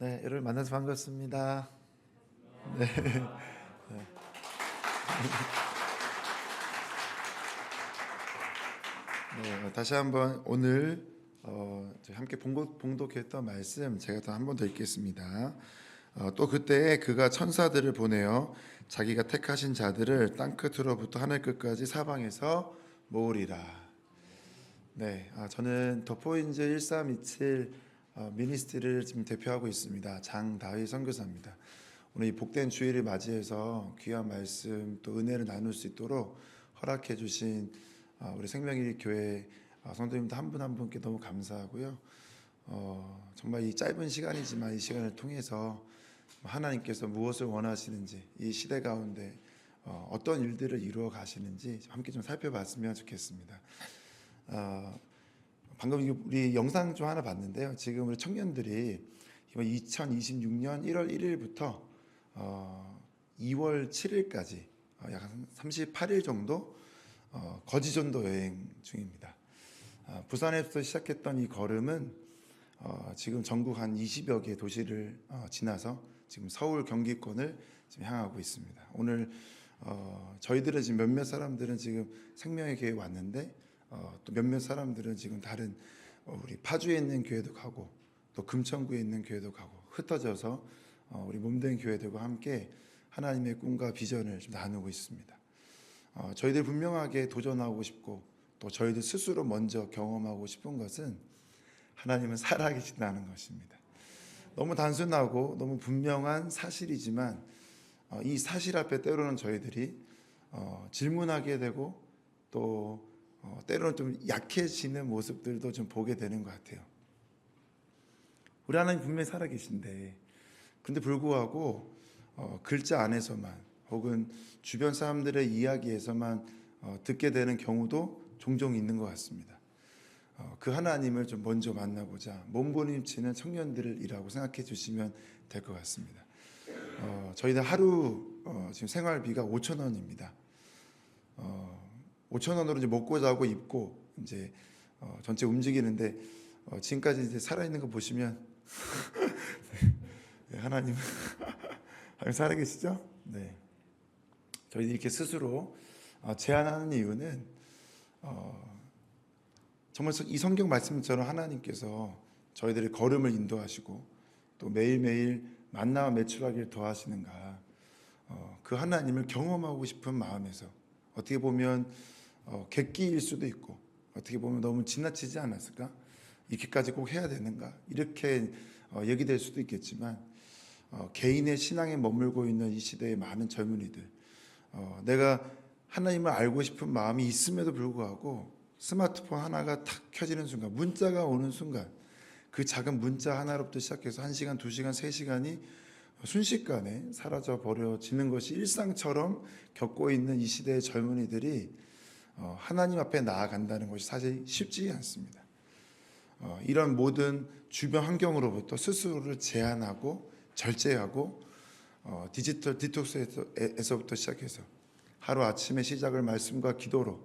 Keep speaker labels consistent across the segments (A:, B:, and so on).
A: 네, 여러분 만나서 반갑습니다. 네. 네, 다시 한번 오늘 저희 함께 봉독했던 말씀 제가 또 한 번 더 읽겠습니다. 또 그때 그가 천사들을 보내어 자기가 택하신 자들을 땅 끝으로부터 하늘 끝까지 사방에서 모으리라. 네, 저는 더포인즈 1327 미니스트리를 지금 대표하고 있습니다. 장다희 선교사입니다. 오늘 이 복된 주일을 맞이해서 귀한 말씀 또 은혜를 나눌 수 있도록 허락해 주신 우리 생명일 교회 성도님들 한 분 한 분께 너무 감사하고요. 정말 이 짧은 시간이지만 이 시간을 통해서 하나님께서 무엇을 원하시는지, 이 시대 가운데 어떤 일들을 이루어 가시는지 함께 좀 살펴봤으면 좋겠습니다. 방금 우리 영상 좀 하나 봤는데요. 지금 우리 청년들이 이번 2026년 1월 1일부터 2월 7일까지 약 38일 정도 거지전도 여행 중입니다. 부산에서 시작했던 이 걸음은 지금 전국 한 20여 개 도시를 지나서 지금 서울 경기권을 지금 향하고 있습니다. 오늘 저희들은 지금 몇몇 사람들은 지금 생명의 교회에 왔는데 또 몇몇 사람들은 지금 다른 우리 파주에 있는 교회도 가고 또 금천구에 있는 교회도 가고 흩어져서 우리 몸된 교회들과 함께 하나님의 꿈과 비전을 좀 나누고 있습니다. 저희들 분명하게 도전하고 싶고 또 저희들 스스로 먼저 경험하고 싶은 것은 하나님은 살아계신다는 것입니다. 너무 단순하고 너무 분명한 사실이지만 이 사실 앞에 때로는 저희들이 질문하게 되고 또 때로는 좀 약해지는 모습들도 좀 보게 되는 것 같아요. 우리 하나님 분명히 살아계신데 근데 불구하고 글자 안에서만 혹은 주변 사람들의 이야기에서만 듣게 되는 경우도 종종 있는 것 같습니다. 그 하나님을 좀 먼저 만나보자 몸부림치는 청년들이라고 생각해 주시면 될 것 같습니다. 저희들 하루 지금 생활비가 5,000원입니다. 5,000원으로 이제 먹고 자고 입고 이제 전체 움직이는데 지금까지 이제 살아있는 거 보시면 네, 하나님 살아계시죠? 네. 저희들이 이렇게 스스로 제안하는 이유는 정말 이 성경 말씀처럼 하나님께서 저희들의 걸음을 인도하시고 또 매일매일 만나와 매출하기를 더하시는가 그 하나님을 경험하고 싶은 마음에서 어떻게 보면 객기일 수도 있고 어떻게 보면 너무 지나치지 않았을까? 이렇게까지 꼭 해야 되는가? 이렇게 얘기될 수도 있겠지만 개인의 신앙에 머물고 있는 이 시대의 많은 젊은이들 내가 하나님을 알고 싶은 마음이 있음에도 불구하고 스마트폰 하나가 탁 켜지는 순간 문자가 오는 순간 그 작은 문자 하나로부터 시작해서 1시간, 2시간, 3시간이 순식간에 사라져 버려지는 것이 일상처럼 겪고 있는 이 시대의 젊은이들이 하나님 앞에 나아간다는 것이 사실 쉽지 않습니다. 이런 모든 주변 환경으로부터 스스로를 제한하고 절제하고 디지털 디톡스에서부터 시작해서 하루 아침의 시작을 말씀과 기도로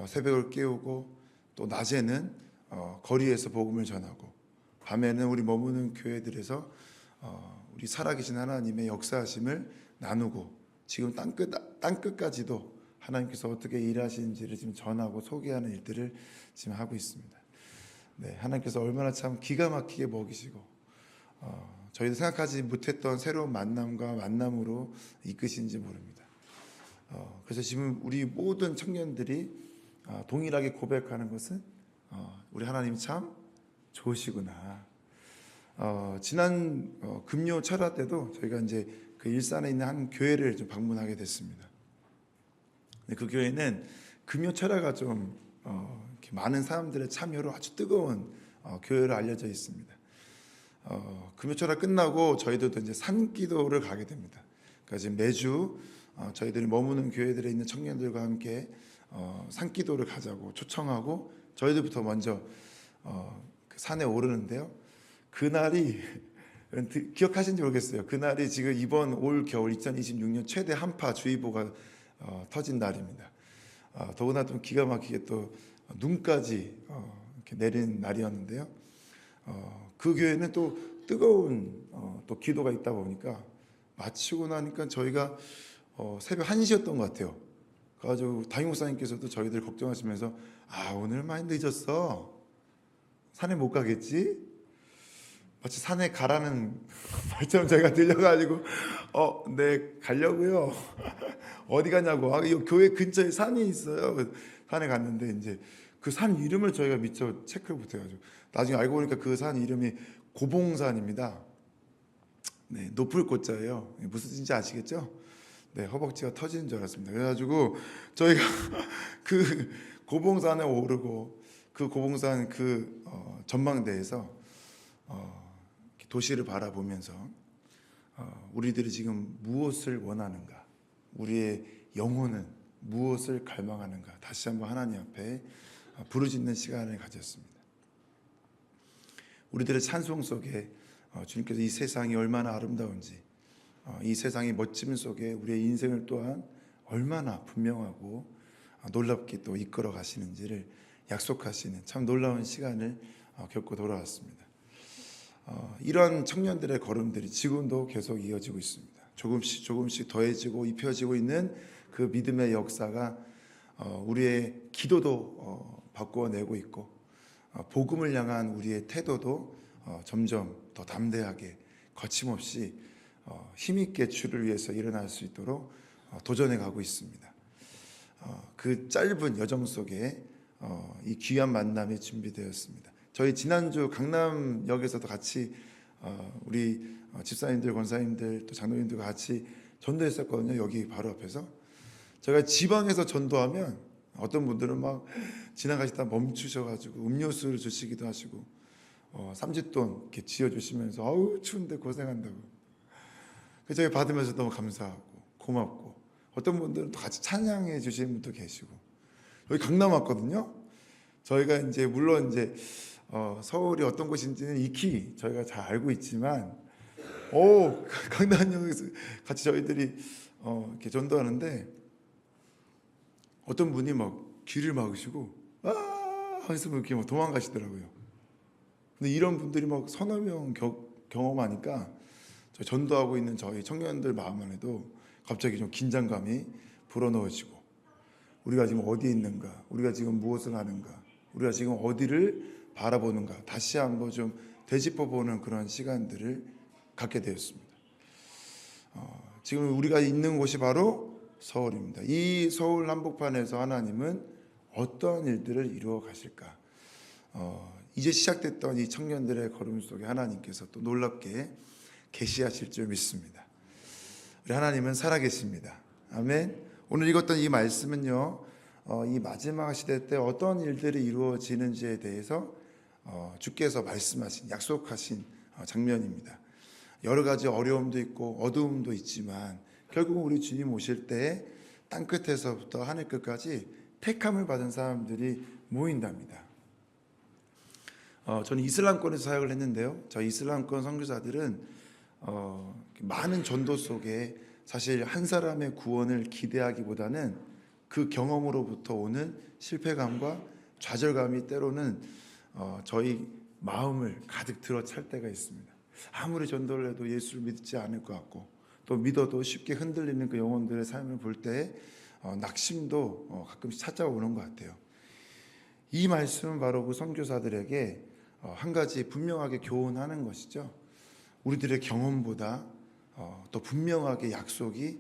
A: 새벽을 깨우고 또 낮에는 거리에서 복음을 전하고 밤에는 우리 머무는 교회들에서 우리 살아계신 하나님의 역사하심을 나누고 지금 땅끝까지도 하나님께서 어떻게 일하시는지를 지금 전하고 소개하는 일들을 지금 하고 있습니다. 네, 하나님께서 얼마나 참 기가 막히게 먹이시고 저희도 생각하지 못했던 새로운 만남과 만남으로 이끄시는지 모릅니다. 그래서 지금 우리 모든 청년들이 동일하게 고백하는 것은 우리 하나님이 참 좋으시구나. 지난 금요 철화 때도 저희가 이제 그 일산에 있는 한 교회를 좀 방문하게 됐습니다. 그 교회는 금요 철화가 좀 이렇게 많은 사람들의 참여로 아주 뜨거운 교회로 알려져 있습니다. 금요 철화 끝나고 저희들도 이제 산기도를 가게 됩니다. 그러니까 지금 매주 저희들이 머무는 교회들에 있는 청년들과 함께 산기도를 가자고 초청하고 저희들부터 먼저 그 산에 오르는데요. 그날이 기억하시는지 모르겠어요. 그날이 지금 이번 올 겨울 2026년 최대 한파 주의보가 터진 날입니다. 더구나 좀 기가 막히게 또 눈까지 이렇게 내린 날이었는데요. 그 교회는 또 뜨거운 또 기도가 있다 보니까 마치고 나니까 저희가 새벽 1시였던 것 같아요. 그래가지고 담임 목사님께서도 저희들 걱정하시면서 오늘 많이 늦었어. 산에 못 가겠지? 마치 산에 가라는 말처럼 저희가 들려가지고 네 가려고요. 어디 가냐고. 이 교회 근처에 산이 있어요. 산에 갔는데 이제 그 산 이름을 저희가 미처 체크를 못해가지고 나중에 알고 보니까 그 산 이름이 고봉산입니다. 네, 높을 고자예요. 무슨 뜻인지 아시겠죠? 네, 허벅지가 터지는 줄 알았습니다. 그래가지고 저희가 그 고봉산에 오르고 그 고봉산 그 전망대에서 도시를 바라보면서 우리들이 지금 무엇을 원하는가, 우리의 영혼은 무엇을 갈망하는가 다시 한번 하나님 앞에 부르짖는 시간을 가졌습니다. 우리들의 찬송 속에 주님께서 이 세상이 얼마나 아름다운지, 이 세상의 멋짐 속에 우리의 인생을 또한 얼마나 분명하고 놀랍게 또 이끌어 가시는지를 약속하시는 참 놀라운 시간을 겪고 돌아왔습니다. 이런 청년들의 걸음들이 지금도 계속 이어지고 있습니다. 조금씩 더해지고 입혀지고 있는 그 믿음의 역사가 우리의 기도도 바꾸어내고 있고 복음을 향한 우리의 태도도 점점 더 담대하게 거침없이 힘있게 주를 위해서 일어날 수 있도록 도전해 가고 있습니다. 그 짧은 여정 속에 이 귀한 만남이 준비되었습니다. 저희 지난주 강남역에서도 같이 우리 집사님들, 권사님들, 또 장로님들과 같이 전도했었거든요. 여기 바로 앞에서. 제가 지방에서 전도하면 어떤 분들은 막 지나가시다 멈추셔가지고 음료수를 주시기도 하시고 삼짓돈 이렇게 지어주시면서 아우 추운데 고생한다고. 그래서 저희 받으면서 너무 감사하고 고맙고 어떤 분들은 또 같이 찬양해 주시는 분도 계시고 여기 강남 왔거든요. 저희가 이제 물론 이제 서울이 어떤 곳인지는 익히 저희가 잘 알고 있지만 강남역에서 같이 저희들이 이렇게 전도하는데 어떤 분이 막 귀를 막으시고 하면서 이렇게 막 도망가시더라고요. 근데 이런 분들이 막 서너 명 경험하니까 저 전도하고 있는 저희 청년들 마음 안에도 갑자기 좀 긴장감이 불어넣어지고 우리가 지금 어디에 있는가, 우리가 지금 무엇을 하는가, 우리가 지금 어디를 바라보는가 다시 한번 좀 되짚어보는 그런 시간들을 갖게 되었습니다. 지금 우리가 있는 곳이 바로 서울입니다. 이 서울 한복판에서 하나님은 어떤 일들을 이루어 가실까? 이제 시작됐던 이 청년들의 걸음 속에 하나님께서 또 놀랍게 계시하실 줄 믿습니다. 우리 하나님은 살아계십니다. 아멘. 오늘 읽었던 이 말씀은요, 이 마지막 시대 때 어떤 일들이 이루어지는지에 대해서 주께서 말씀하신, 약속하신 장면입니다. 여러 가지 어려움도 있고 어두움도 있지만 결국 우리 주님 오실 때 땅끝에서부터 하늘 끝까지 택함을 받은 사람들이 모인답니다. 저는 이슬람권에서 사역을 했는데요. 저 이슬람권 선교사들은 많은 전도 속에 사실 한 사람의 구원을 기대하기보다는 그 경험으로부터 오는 실패감과 좌절감이 때로는 저희 마음을 가득 들어찰 때가 있습니다. 아무리 전도를 해도 예수를 믿지 않을 것 같고 또 믿어도 쉽게 흔들리는 그 영혼들의 삶을 볼 때 낙심도 가끔씩 찾아오는 것 같아요. 이 말씀은 바로 그 선교사들에게 한 가지 분명하게 교훈하는 것이죠. 우리들의 경험보다 더 분명하게 약속이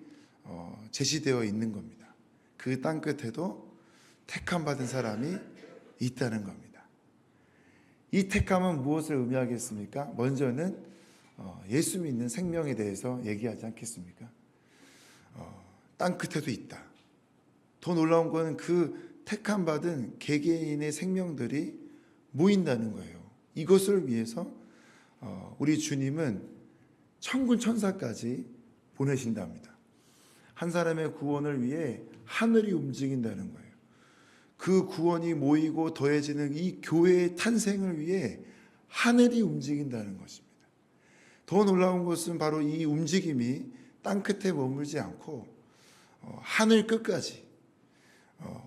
A: 제시되어 있는 겁니다. 그 땅끝에도 택함 받은 사람이 있다는 겁니다. 이 택함은 무엇을 의미하겠습니까? 먼저는 예수 믿는 생명에 대해서 얘기하지 않겠습니까? 땅끝에도 있다. 더 놀라운 것은 그 택함 받은 개개인의 생명들이 모인다는 거예요. 이것을 위해서 우리 주님은 천군 천사까지 보내신답니다. 한 사람의 구원을 위해 하늘이 움직인다는 거예요. 그 구원이 모이고 더해지는 이 교회의 탄생을 위해 하늘이 움직인다는 것입니다. 더 놀라운 것은 바로 이 움직임이 땅끝에 머물지 않고 하늘 끝까지,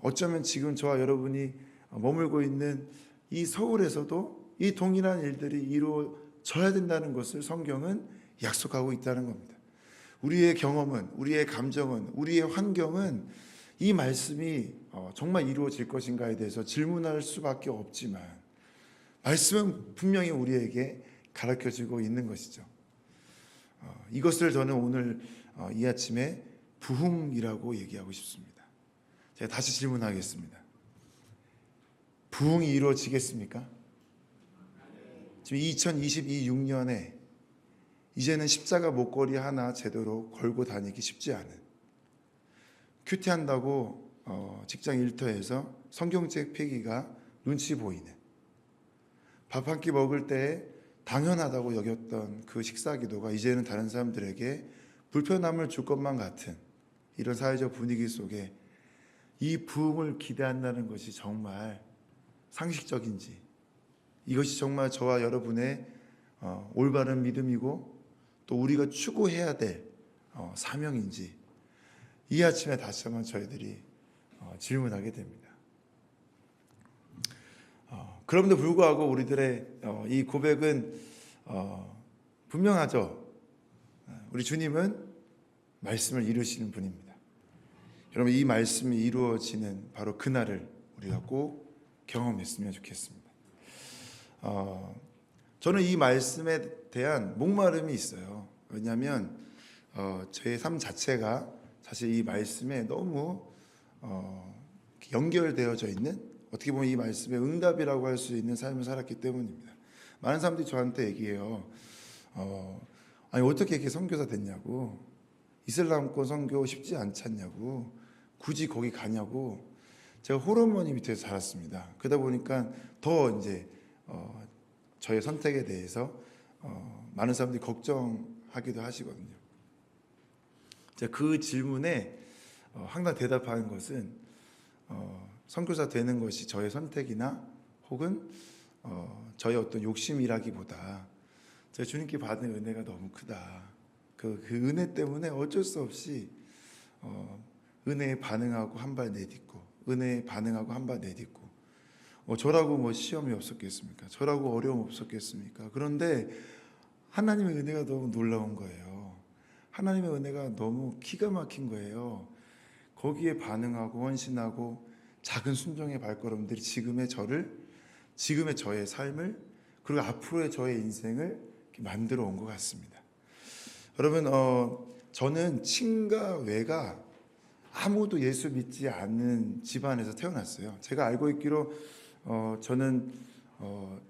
A: 어쩌면 지금 저와 여러분이 머물고 있는 이 서울에서도 이 동일한 일들이 이루어져야 된다는 것을 성경은 약속하고 있다는 겁니다. 우리의 경험은, 우리의 감정은, 우리의 환경은 이 말씀이 정말 이루어질 것인가에 대해서 질문할 수밖에 없지만 말씀은 분명히 우리에게 가르쳐주고 있는 것이죠. 이것을 저는 오늘 이 아침에 부흥이라고 얘기하고 싶습니다. 제가 다시 질문하겠습니다. 부흥이 이루어지겠습니까? 지금 2022년에 이제는 십자가 목걸이 하나 제대로 걸고 다니기 쉽지 않은, 큐티한다고 직장 일터에서 성경책 폐기가 눈치 보이는, 밥 한 끼 먹을 때 당연하다고 여겼던 그 식사 기도가 이제는 다른 사람들에게 불편함을 줄 것만 같은 이런 사회적 분위기 속에 이 부흥을 기대한다는 것이 정말 상식적인지, 이것이 정말 저와 여러분의 올바른 믿음이고 또 우리가 추구해야 될 사명인지 이 아침에 다시 한번 저희들이 질문하게 됩니다. 그럼에도 불구하고 우리들의 이 고백은 분명하죠. 우리 주님은 말씀을 이루시는 분입니다. 여러분, 이 말씀이 이루어지는 바로 그날을 우리가 꼭 경험했으면 좋겠습니다. 저는 이 말씀에 대한 목마름이 있어요. 왜냐하면 제 삶 자체가 사실 이 말씀에 너무 연결되어져 있는, 어떻게 보면 이 말씀의 응답이라고 할 수 있는 삶을 살았기 때문입니다. 많은 사람들이 저한테 얘기해요. 아니 어떻게 이렇게 선교사 됐냐고, 이슬람권 선교 쉽지 않잖냐고, 굳이 거기 가냐고. 제가 홀어머니 밑에서 자랐습니다. 그러다 보니까 더 이제 저의 선택에 대해서 많은 사람들이 걱정하기도 하시거든요. 제가 그 질문에 항상 대답하는 것은 선교사 되는 것이 저의 선택이나 혹은 저의 어떤 욕심이라기보다 제가 주님께 받은 은혜가 너무 크다. 그 은혜 때문에 어쩔 수 없이 은혜에 반응하고 한 발 내딛고, 은혜에 반응하고 한 발 내딛고, 저라고 뭐 시험이 없었겠습니까? 저라고 어려움 없었겠습니까? 그런데 하나님의 은혜가 너무 놀라운 거예요. 하나님의 은혜가 너무 기가 막힌 거예요. 거기에 반응하고 헌신하고 작은 순종의 발걸음들이 지금의 저의 삶을, 그리고 앞으로의 저의 인생을 만들어 온 것 같습니다. 여러분, 저는 친가 외가 아무도 예수 믿지 않는 집안에서 태어났어요. 제가 알고 있기로 저는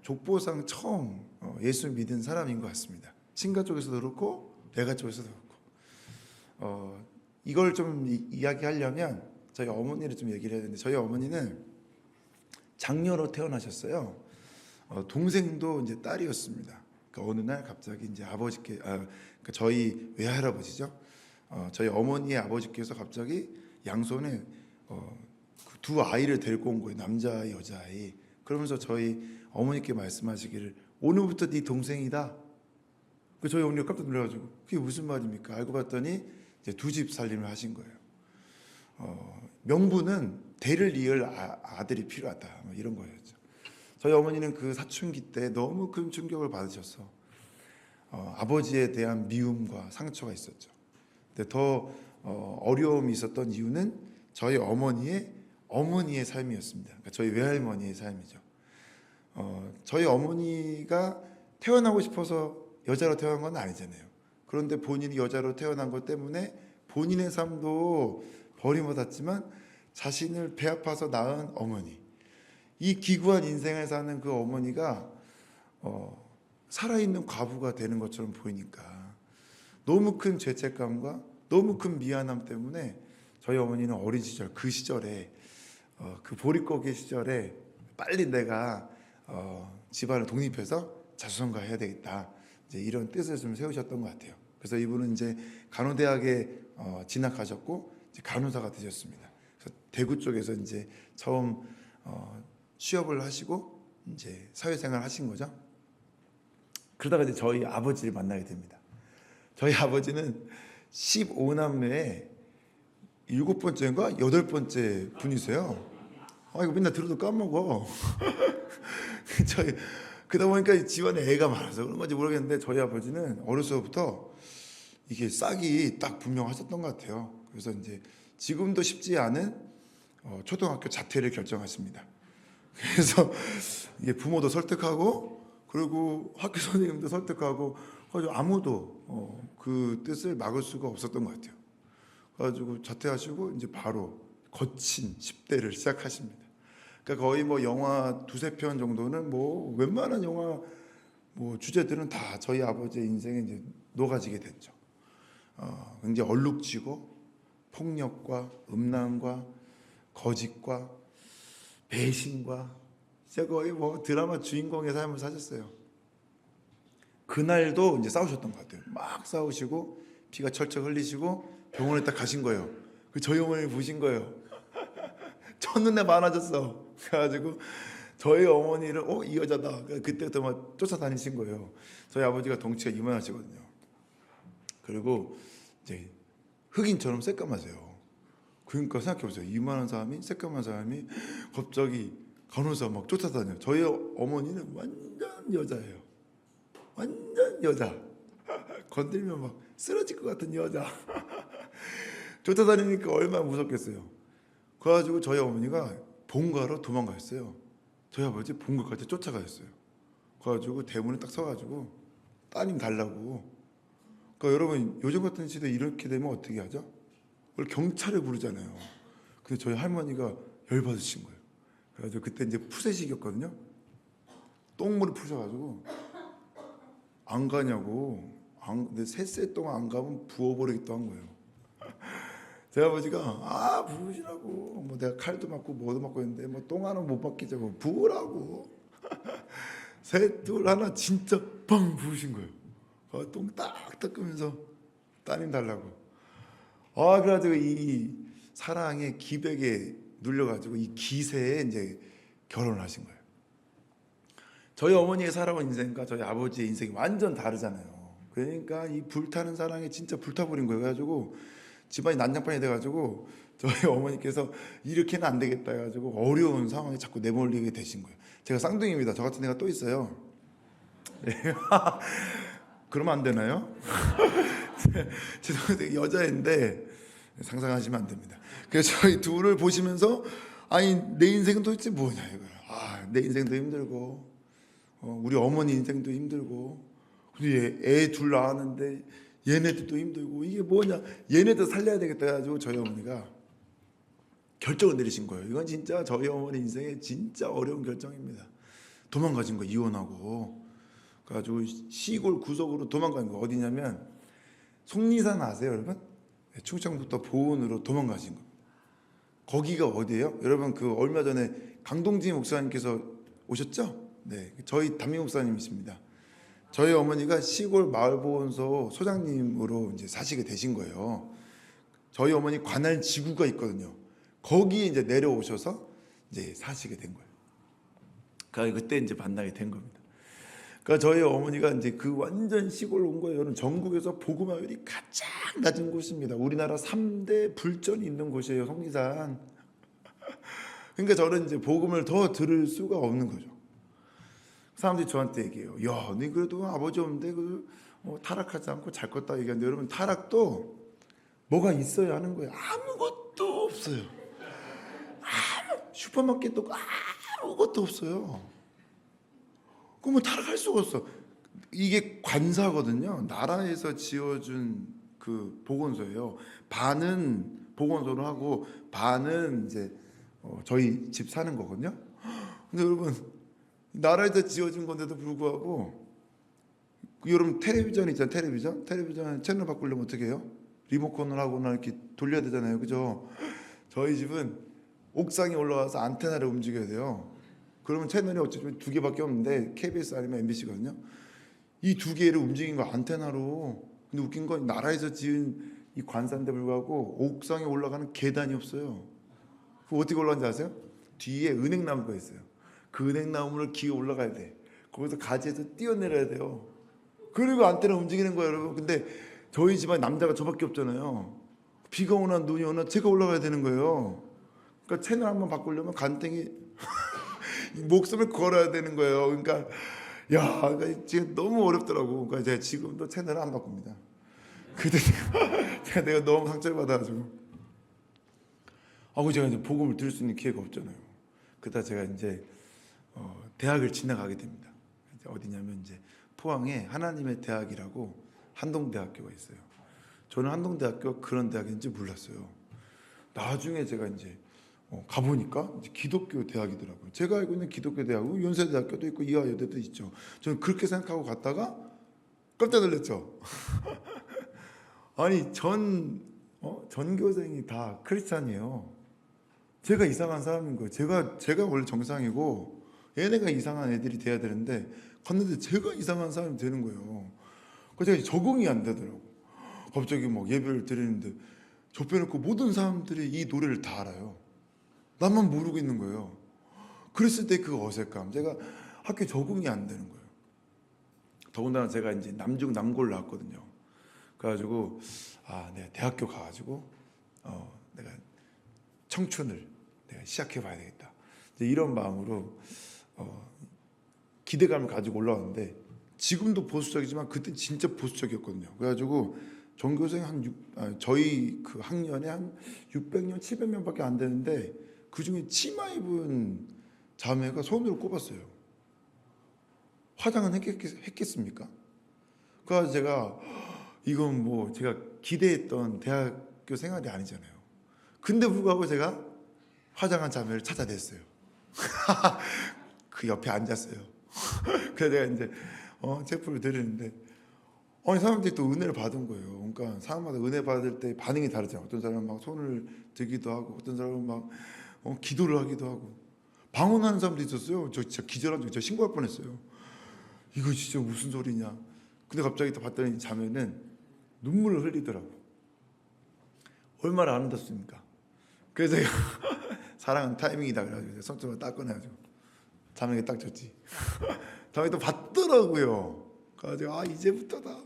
A: 족보상 처음 예수 믿은 사람인 것 같습니다. 친가 쪽에서도 그렇고 외가 쪽에서도 그렇고. 이걸 좀 이야기하려면 저희 어머니를 좀 얘기를 해야 되는데, 저희 어머니는 장녀로 태어나셨어요. 동생도 이제 딸이었습니다. 그러니까 어느 날 갑자기 이제 그러니까 저희 외할아버지죠. 저희 어머니의 아버지께서 갑자기 양손에 두 아이를 데리고 온 거예요. 남자, 여자아이. 그러면서 저희 어머니께 말씀하시기를, 오늘부터 네 동생이다. 저희 어머니가 깜짝 놀라가지고 그게 무슨 말입니까? 알고 봤더니 이제 두 집 살림을 하신 거예요. 명분은 대를 이을 아들이 필요하다, 뭐 이런 거였죠. 저희 어머니는 그 사춘기 때 너무 큰 충격을 받으셔서 아버지에 대한 미움과 상처가 있었죠. 근데 더 어려움이 있었던 이유는 저희 어머니의 삶이었습니다. 그러니까 저희 외할머니의 삶이죠. 저희 어머니가 태어나고 싶어서 여자로 태어난 건 아니잖아요. 그런데 본인이 여자로 태어난 것 때문에 본인의 삶도 버림받았지만 자신을 배 아파서 낳은 어머니, 이 기구한 인생을 사는 그 어머니가 살아있는 과부가 되는 것처럼 보이니까 너무 큰 죄책감과 너무 큰 미안함 때문에 저희 어머니는 어린 시절, 그 시절에 그 보릿고개 시절에 빨리 내가 집안을 독립해서 자수성가해야 되겠다, 이제 이런 뜻을 좀 세우셨던 것 같아요. 그래서 이분은 이제 간호대학에 진학하셨고 이제 간호사가 되셨습니다. 그래서 대구 쪽에서 이제 처음 취업을 하시고 이제 사회생활 하신 거죠. 그러다가 이제 저희 아버지를 만나게 됩니다. 저희 아버지는 15남매의 7번째인가 8번째 분이세요. 이거 맨날 들어도 까먹어. 그러다 보니까 집안에 애가 많아서 그런 건지 모르겠는데 저희 아버지는 어려서부터 이게 싹이 딱 분명하셨던 것 같아요. 그래서 이제 지금도 쉽지 않은 초등학교 자퇴를 결정하십니다. 그래서 이게 부모도 설득하고 그리고 학교 선생님도 설득하고 그래서 아무도 그 뜻을 막을 수가 없었던 것 같아요. 그래가지고 자퇴하시고 이제 바로 거친 10대를 시작하십니다. 그러니까 거의 뭐 영화 두세 편 정도는 뭐 웬만한 영화 뭐 주제들은 다 저희 아버지의 인생에 이제 녹아지게 됐죠. 굉장히 얼룩지고 폭력과 음란과 거짓과 배신과 진짜 거의 뭐 드라마 주인공의 삶을 사셨어요. 그날도 이제 싸우셨던 것 같아요. 막 싸우시고 피가 철철 흘리시고 병원에 딱 가신 거예요. 그 저희 어머니 보신 거예요. 첫눈에 많아졌어. 그래가지고 저희 어머니를 이 여자다. 그때부터 막 쫓아다니신 거예요. 저희 아버지가 덩치가 이만하시거든요. 그리고 이제 흑인처럼 새까마세요. 그러니까 생각해보세요. 이만한 사람이 새까만 사람이 갑자기 간호사 막 쫓아다녀요. 저희 어머니는 완전 여자예요. 완전 여자. 건들면 막 쓰러질 것 같은 여자. 쫓아다니니까 얼마나 무섭겠어요. 그래가지고 저희 어머니가 본가로 도망가셨어요. 저희 아버지 본가까지 쫓아가셨어요. 그래가지고 대문에 딱 서가지고 따님 달라고. 그러니까 여러분 요즘 같은 시대에 이렇게 되면 어떻게 하죠? 원래 경찰을 부르잖아요. 근데 저희 할머니가 열받으신 거예요. 그래가지고 그때 이제 푸세식이었거든요. 똥물을 푸셔가지고 안 가냐고. 근데 셋세 동안 안 가면 부어버리겠다 한 거예요. 제 아버지가 부으시라고. 뭐 내가 칼도 맞고 뭐도 맞고 했는데 뭐 똥 하나 못 받겠자고 부으라고. 셋 둘 하나 진짜 빵 부으신 거예요. 똥 딱 닦으면서 따님 달라고. 그래가지고 이 사랑의 기백에 눌려가지고 이 기세에 이제 결혼하신 거예요. 저희 어머니의 살아온 인생과 저희 아버지의 인생이 완전 다르잖아요. 그러니까 이 불타는 사랑에 진짜 불타버린 거예요. 그래가지고 집안이 난장판이 돼가지고 저희 어머니께서 이렇게는 안 되겠다 해가지고 어려운 상황에 자꾸 내몰리게 되신 거예요. 제가 쌍둥이입니다. 저 같은 애가 또 있어요. 그러면 안 되나요? 죄송한데 여자인데 상상하시면 안 됩니다. 그래서 저희 둘을 보시면서 내 인생은 도대체 뭐냐 이거야. 내 인생도 힘들고 우리 어머니 인생도 힘들고 근데 애 둘 낳았는데 얘네들도 힘들고 이게 뭐냐 얘네들 살려야 되겠다 해가지고 저희 어머니가 결정을 내리신 거예요. 이건 진짜 저희 어머니 인생에 진짜 어려운 결정입니다. 도망가신 거예요. 이혼하고 그래가지고 시골 구석으로 도망간 거 어디냐면 속리산 아세요 여러분? 충청부터 보은으로 도망가신 거. 거기가 어디예요? 여러분 그 얼마 전에 강동진 목사님께서 오셨죠? 네, 저희 담임 목사님이십니다. 저희 어머니가 시골 마을보건소 소장님으로 이제 사시게 되신 거예요. 저희 어머니 관할 지구가 있거든요. 거기에 이제 내려오셔서 이제 사시게 된 거예요. 그러니까 그때 이제 만나게 된 겁니다. 그러니까 저희 어머니가 이제 그 완전 시골 온 거예요. 여러분 전국에서 복음화율이 가장 낮은 곳입니다. 우리나라 3대 불전이 있는 곳이에요. 속리산. 그러니까 저는 이제 복음을 더 들을 수가 없는 거죠. 사람들이 저한테 얘기해요. 야, 너 그래도 아버지 없는데 타락하지 않고 잘 컸다 얘기하는데 여러분 타락도 뭐가 있어야 하는 거예요. 아무것도 없어요. 슈퍼마켓도 아무것도 없어요. 그러면 타락할 수가 없어. 이게 관사거든요. 나라에서 지어준 그 보건소예요. 반은 보건소로 하고 반은 이제 저희 집 사는 거거든요. 근데 여러분 나라에서 지어준 건데도 불구하고 여러분 텔레비전 있잖아요. 텔레비전 채널 바꾸려면 어떻게 해요? 리모컨을 하거나 이렇게 돌려야 되잖아요. 그죠? 저희 집은 옥상에 올라가서 안테나를 움직여야 돼요. 그러면 채널이 어차피 2개밖에 없는데 KBS 아니면 MBC거든요. 이 2개를 움직인 거 안테나로. 근데 웃긴 건 나라에서 지은 이 관사인데 불구하고 옥상에 올라가는 계단이 없어요. 그거 어떻게 올라가는지 아세요? 뒤에 은행나무가 있어요. 그 은행나무를 기어 올라가야 돼. 거기서 가지에서 뛰어내려야 돼요. 그리고 안테나 움직이는 거예요, 여러분. 근데 저희 집안 남자가 저밖에 없잖아요. 비가 오나 눈이 오나 제가 올라가야 되는 거예요. 그러니까 채널 한번 바꾸려면 간땡이 목숨을 걸어야 되는 거예요. 그러니까 야, 그러니까 지금 너무 어렵더라고. 그러니까 제가 지금도 채널을 안 바꿉니다. 그때 제가 너무 상처를 받아가지고. 제가 이제 복음을 들을 수 있는 기회가 없잖아요. 그러다 제가 이제 대학을 지나가게 됩니다. 이제 어디냐면 이제 포항에 하나님의 대학이라고 한동대학교가 있어요. 저는 한동대학교가 그런 대학인지 몰랐어요. 나중에 제가 이제 가보니까 이제 기독교 대학이더라고요. 제가 알고 있는 기독교 대학은 연세대학교도 있고 이화여대도 있죠. 저는 그렇게 생각하고 갔다가 깜짝 놀랐죠. 아니 전교생이 다 크리스찬이에요. 제가 이상한 사람인 거예요. 제가 원래 정상이고 얘네가 이상한 애들이 돼야 되는데 갔는데 제가 이상한 사람이 되는 거예요. 그래서 제가 적응이 안 되더라고. 갑자기 막 예배를 드리는데 좁혀놓고 모든 사람들이 이 노래를 다 알아요. 나만 모르고 있는 거예요. 그랬을 때 그 어색감, 제가 학교에 적응이 안 되는 거예요. 더군다나 제가 이제 남중 남고를 나왔거든요. 그래가지고 내가 대학교 가가지고 내가 청춘을 내가 시작해봐야 되겠다. 이제 이런 마음으로 기대감을 가지고 올라왔는데 지금도 보수적이지만 그때 진짜 보수적이었거든요. 그래가지고 전교생 저희 그 학년에 한 600명, 700명밖에 안 되는데 그 중에 치마 입은 자매가 손으로 꼽았어요. 화장은 했겠습니까? 그래서 제가 이건 뭐 제가 기대했던 대학교 생활이 아니잖아요. 근데 불구하고 제가 화장한 자매를 찾아냈어요. 그 옆에 앉았어요. 그래서 내가 이제 체프를 드리는데 사람들이 또 은혜를 받은 거예요. 그러니까 사람마다 은혜 받을 때 반응이 다르잖아요. 어떤 사람은 막 손을 들기도 하고 어떤 사람은 막 기도를 하기도 하고 방언하는 사람도 있었어요. 저 진짜 기절한 적, 저 신고할 뻔했어요. 이거 진짜 무슨 소리냐. 근데 갑자기 또 봤더니 자매는 눈물을 흘리더라고. 얼마나 아름답습니까? 그래서 제가 사랑은 타이밍이다 그래가지고 손톱을 딱 꺼내가지고 자매에게 딱 줬지. 자매 또 받더라고요. 그래가지고 이제부터다.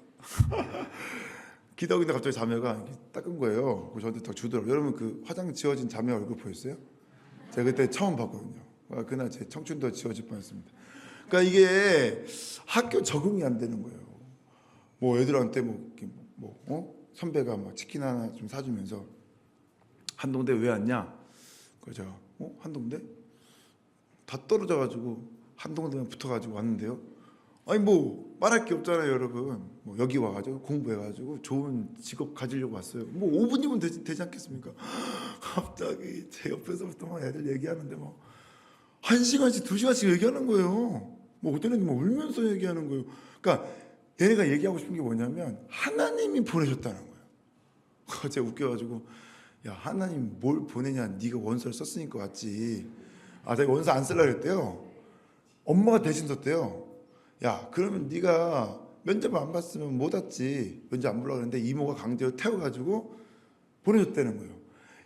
A: 기도하는데 갑자기 자매가 이렇게 닦은 거예요. 그래서 저한테 딱 주더라고요. 여러분 그 화장 지워진 자매 얼굴 보였어요? 제가 그때 처음 봤거든요. 그날 제 청춘도 지워질 뻔했습니다. 그러니까 이게 학교 적응이 안 되는 거예요. 뭐 애들한테 선배가 막 치킨 하나 좀 사주면서 한동대 왜 왔냐? 그래서 제가 한동대? 다 떨어져가지고 한동대만 붙어가지고 왔는데요. 아니 뭐 말할 게 없잖아요, 여러분. 뭐 여기 와가지고 공부해가지고 좋은 직업 가지려고 왔어요. 뭐 5분이면 되지 않겠습니까? 갑자기 제 옆에서부터 막 애들 얘기하는데 뭐 1시간씩 2시간씩 얘기하는 거예요. 뭐 어떤 애들 뭐 울면서 얘기하는 거예요. 그러니까 얘네가 얘기하고 싶은 게 뭐냐면 하나님이 보내셨다는 거예요. 제가 웃겨가지고 야 하나님 뭘 보내냐, 네가 원서를 썼으니까 왔지. 제가 원서 안 쓰려고 했대요. 엄마가 대신 썼대요. 야 그러면 네가 면접 안 봤으면 못 왔지. 면접 안 보려고 했는데 이모가 강제로 태워가지고 보내줬다는 거예요.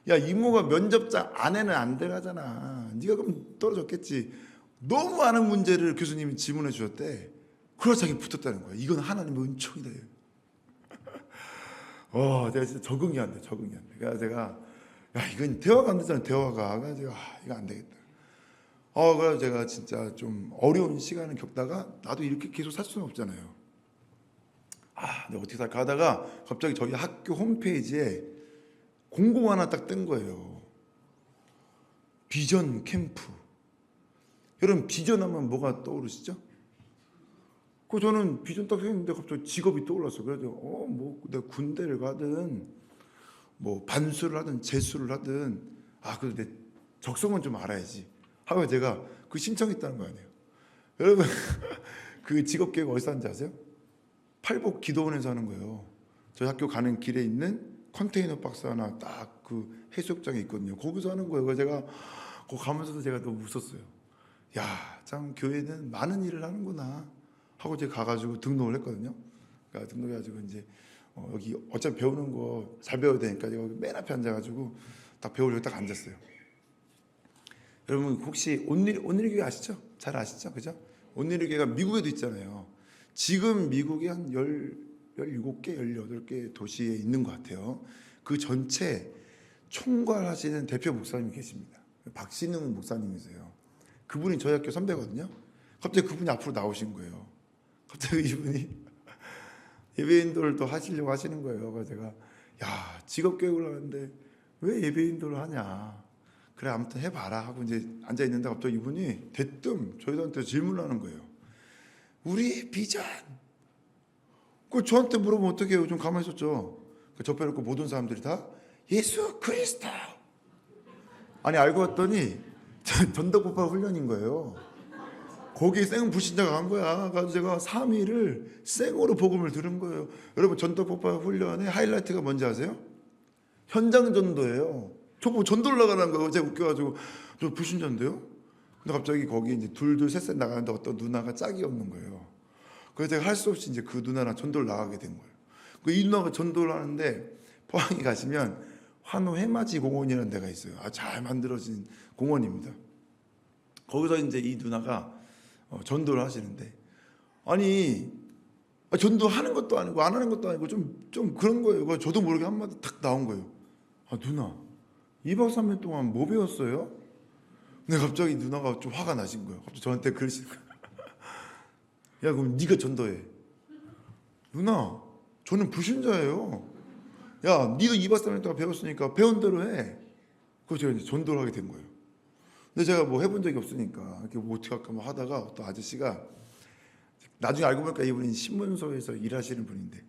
A: 야 이모가 면접장 안에는 안 들어가잖아. 네가 그럼 떨어졌겠지. 너무 많은 문제를 교수님이 질문해 주셨대. 그래서 자기 붙었다는 거예요. 이건 하나님의 은총이다. 내가 진짜 적응이 안 돼. 그래서 제가 야 이건 대화가 안 되잖아. 대화가. 그래서 제가 이거 안 되겠다. 그래서 제가 진짜 좀 어려운 시간을 겪다가 나도 이렇게 계속 살 수는 없잖아요. 내가 어떻게 살까 하다가 갑자기 저희 학교 홈페이지에 공고 하나 딱 뜬 거예요. 비전 캠프. 여러분 비전 하면 뭐가 떠오르시죠? 저는 비전 딱 했는데 갑자기 직업이 떠올랐어요. 그래서 뭐 내가 군대를 가든 뭐 반수를 하든 재수를 하든 그래도 내 적성은 좀 알아야지 하고 제가 그 신청했다는 거 아니에요. 여러분 그 직업 계획 어디서 하는지 아세요? 팔복 기도원에서 하는 거예요. 저희 학교 가는 길에 있는 컨테이너 박스 하나 딱 그 해수욕장에 있거든요. 거기서 하는 거예요. 그래서 제가 거기 가면서도 제가 너무 웃었어요. 야, 참 교회는 많은 일을 하는구나 하고 제가 가가지고 등록을 했거든요. 그러니까 등록해가지고 이제 여기 어차피 배우는 거 잘 배워야 되니까 제가 맨 앞에 앉아가지고 딱 배우려고 딱 앉았어요. 여러분 혹시 온누리교회 아시죠? 잘 아시죠? 그죠? 온누리교회가 미국에도 있잖아요. 지금 미국에 한 17개, 18개 도시에 있는 것 같아요. 그 전체 총괄하시는 대표 목사님이 계십니다. 박신웅 목사님이세요. 그분이 저희 학교 선배거든요. 갑자기 그분이 앞으로 나오신 거예요. 갑자기 이분이 예배 인도를 또 하시려고 하시는 거예요. 그래서 제가 야, 직업 교육을 하는데 왜 예배 인도를 하냐. 그래 아무튼 해봐라 하고 이제 앉아 있는데 갑자기 이분이 대뜸 저희한테 질문을 하는 거예요. 우리 비전. 그 저한테 물어보면 어떻게 해요? 좀 가만히 있었죠. 그 접해 놓고 모든 사람들이 다 예수 그리스도. 아니 알고 봤더니 전도폭발 훈련인 거예요. 거기에 생 불신자가 간 거야. 그래서 제가 3일을 생으로 복음을 들은 거예요. 여러분 전도폭발 훈련의 하이라이트가 뭔지 아세요? 현장 전도예요. 저 뭐 전도 올라가는 거 제가 웃겨가지고 저 불신자인데요. 근데 갑자기 거기 이제 둘둘 셋셋 나가는데 어떤 누나가 짝이 없는 거예요. 그래서 제가 할 수 없이 이제 그 누나랑 전도를 나가게 된 거예요. 이 누나가 전도를 하는데 포항에 가시면 환호 해맞이 공원이라는 데가 있어요. 잘 만들어진 공원입니다. 거기서 이제 이 누나가 전도를 하시는데 아니 전도하는 것도 아니고 안 하는 것도 아니고 좀 그런 거예요. 그래서 저도 모르게 한마디 탁 나온 거예요. 누나 2박 3일 동안 뭐 배웠어요? 근데 갑자기 누나가 좀 화가 나신 거예요. 갑자기 저한테 그러시는 거예요. 야 그럼 네가 전도해. 누나 저는 불신자예요. 야 니도 2박 3일 동안 배웠으니까 배운 대로 해. 그래서 제가 이제 전도를 하게 된 거예요. 근데 제가 뭐 해본 적이 없으니까 이렇게 뭐 어떻게 할까 뭐 하다가 어떤 아저씨가 나중에 알고 보니까 이분이 신문소에서 일하시는 분인데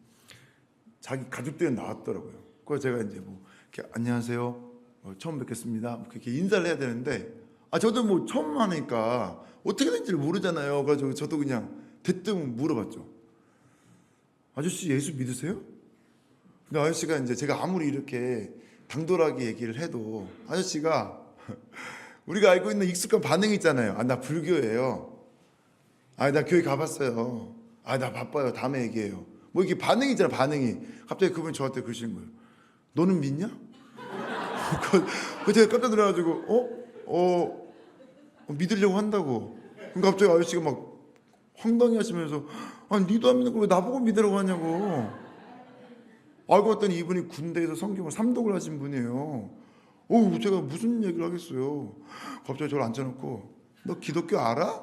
A: 자기 가족들이 나왔더라고요. 그래서 제가 이제 뭐 이렇게 안녕하세요 처음 뵙겠습니다 이렇게 인사를 해야 되는데 저도 뭐 처음 하니까 어떻게 된지를 모르잖아요. 그래서 저도 그냥 대뜸 물어봤죠. 아저씨 예수 믿으세요? 근데 아저씨가 이제 제가 아무리 이렇게 당돌하게 얘기를 해도 아저씨가 우리가 알고 있는 익숙한 반응이 있잖아요. 나 불교예요. 나 교회 가봤어요. 나 바빠요. 다음에 얘기해요. 뭐 이게 반응이 있잖아. 반응이. 갑자기 그분이 저한테 그러시는 거예요. 너는 믿냐? 그 제가 깜짝 놀라가지고 믿으려고 한다고. 그러니까 갑자기 아저씨가 막 황당해 하시면서 니도 안 믿는 걸 왜 나보고 믿으라고 하냐고. 알고 봤더니 이분이 군대에서 성경을 3독을 하신 분이에요. 제가 무슨 얘기를 하겠어요. 갑자기 저를 앉혀놓고 너 기독교 알아?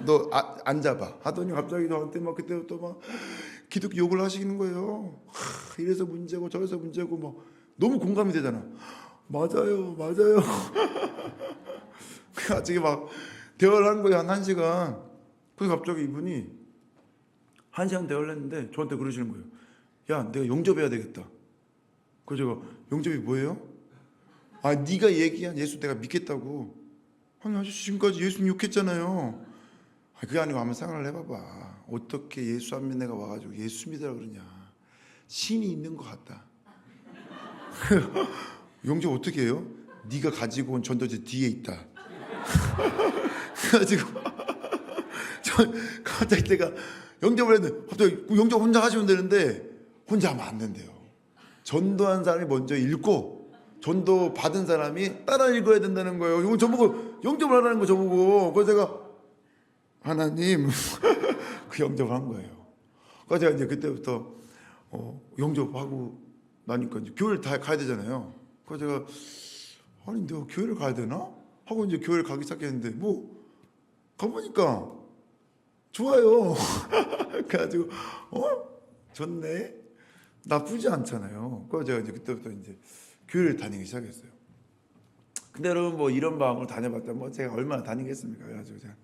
A: 너 앉아봐 하더니 갑자기 저한테 막 그때부터 막 기독교 욕을 하시는 거예요. 이래서 문제고 저래서 문제고 막 너무 공감이 되잖아. 맞아요. 그래가지고 막 대화를 한 거예요. 한 1시간. 그래서 갑자기 이분이 1시간 대화를 했는데 저한테 그러시는 거예요. 야 내가 영접해야 되겠다. 그래서 제가 영접이 뭐예요? 네가 얘기한 예수 내가 믿겠다고. 아니 아저씨 지금까지 예수님 욕했잖아요. 그게 아니고 한번 생각을 해봐봐. 어떻게 예수 안 믿는 애가 와가지고 예수 믿으라 그러냐. 신이 있는 것 같다. 영접 어떻게 해요? 네가 가지고 온 전도지 뒤에 있다. 그래가지고 갑자기 제가 영접을 했는데 갑자기 영접 혼자 하시면 되는데 혼자 하면 안 된대요. 전도한 사람이 먼저 읽고 전도 받은 사람이 따라 읽어야 된다는 거예요. 이건 저보고 영접을 하라는 거 저보고. 그래서 제가 하나님 그 영접을 한 거예요. 그래서 제가 이제 그때부터 영접하고 나니까 이제 교회를 다 가야 되잖아요. 그래서 제가 내가 교회를 가야 되나? 하고 이제 교회를 가기 시작했는데 뭐 가보니까 좋아요. 그래가지고 좋네. 나쁘지 않잖아요. 그래서 제가 이제 그때부터 이제 교회를 다니기 시작했어요. 근데 여러분 뭐 이런 방을 다녀봤다 뭐 제가 얼마나 다니겠습니까? 그래가지고 제가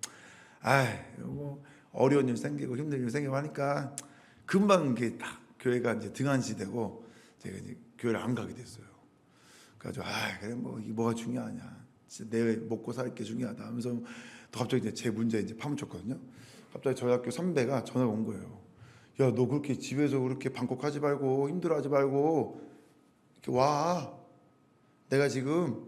A: 뭐 어려운 일 생기고 힘든 일 생기고 하니까 금방 이게 딱 교회가 이제 등한시되고 제가 이제 교회를 안 가게 됐어요. 그래가지고 그래 뭐 이게 뭐가 중요하냐? 진짜 내 먹고 살 게 중요하다 하면서 또 갑자기 이제 제 문제 이제 파묻혔거든요. 갑자기 저희 학교 선배가 전화가 온 거예요. 야, 너 그렇게 집에서 그렇게 방콕하지 말고 힘들어하지 말고 이렇게 와. 내가 지금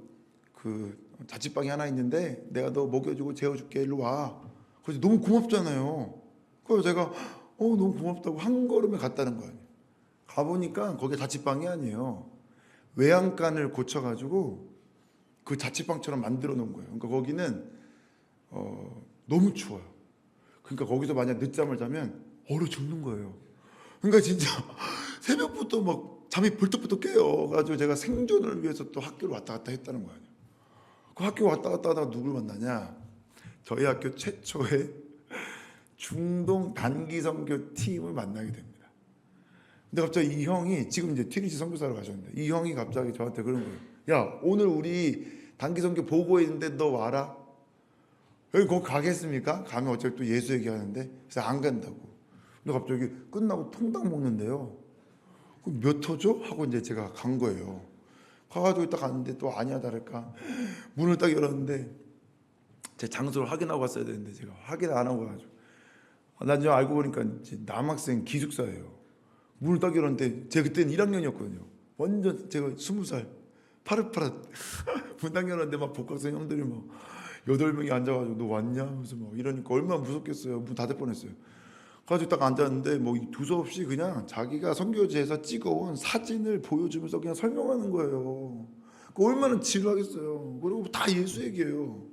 A: 그 자취방이 하나 있는데 내가 너 먹여주고 재워줄게. 일로 와. 그래서 너무 고맙잖아요. 그래서 제가 너무 고맙다고 한 걸음에 갔다는 거예요. 가보니까 거기 자취방이 아니에요. 외양간을 고쳐가지고 그 자취방처럼 만들어 놓은 거예요. 그러니까 거기는 너무 추워요. 그러니까 거기서 만약 늦잠을 자면 얼어 죽는 거예요. 그러니까 진짜 새벽부터 막 잠이 벌떡벌떡 깨요. 그래가지고 제가 생존을 위해서 또 학교를 왔다 갔다 했다는 거예요. 그 학교 왔다 갔다 하다가 누굴 만나냐? 저희 학교 최초의 중동 단기 선교 팀을 만나게 됩니다. 근데 갑자기 이 형이 지금 이제 튀니지 선교사로 가셨는데 이 형이 갑자기 저한테 그런 거예요. 야, 오늘 우리 단기 선교 보고했는데 너 와라. 여기 거기 가겠습니까? 가면 어차피 또 예수 얘기하는데 그래서 안 간다고. 근데 갑자기 끝나고 통닭 먹는데요. 그럼 몇 호죠? 하고 이제 제가 간 거예요. 가가지고 딱 갔는데 또 아니야 다를까 문을 딱 열었는데 제 장소를 확인하고 갔어야 되는데 제가 확인 안 하고 가가지고 나중에 알고 보니까 이제 남학생 기숙사예요. 문을 딱 열었는데 제가 그때는 1학년이었거든요. 완전 제가 20살 파릇파릇 문 딱 열었는데 막 복학생 형들이 막 8명이 앉아가지고 너 왔냐? 하면서 막 이러니까 얼마나 무섭겠어요. 문 닫을 뻔했어요. 가지고 딱 앉았는데 뭐 두서없이 그냥 자기가 선교지에서 찍어온 사진을 보여주면서 그냥 설명하는 거예요. 그 얼마나 지루하겠어요. 그리고 다 예수 얘기예요.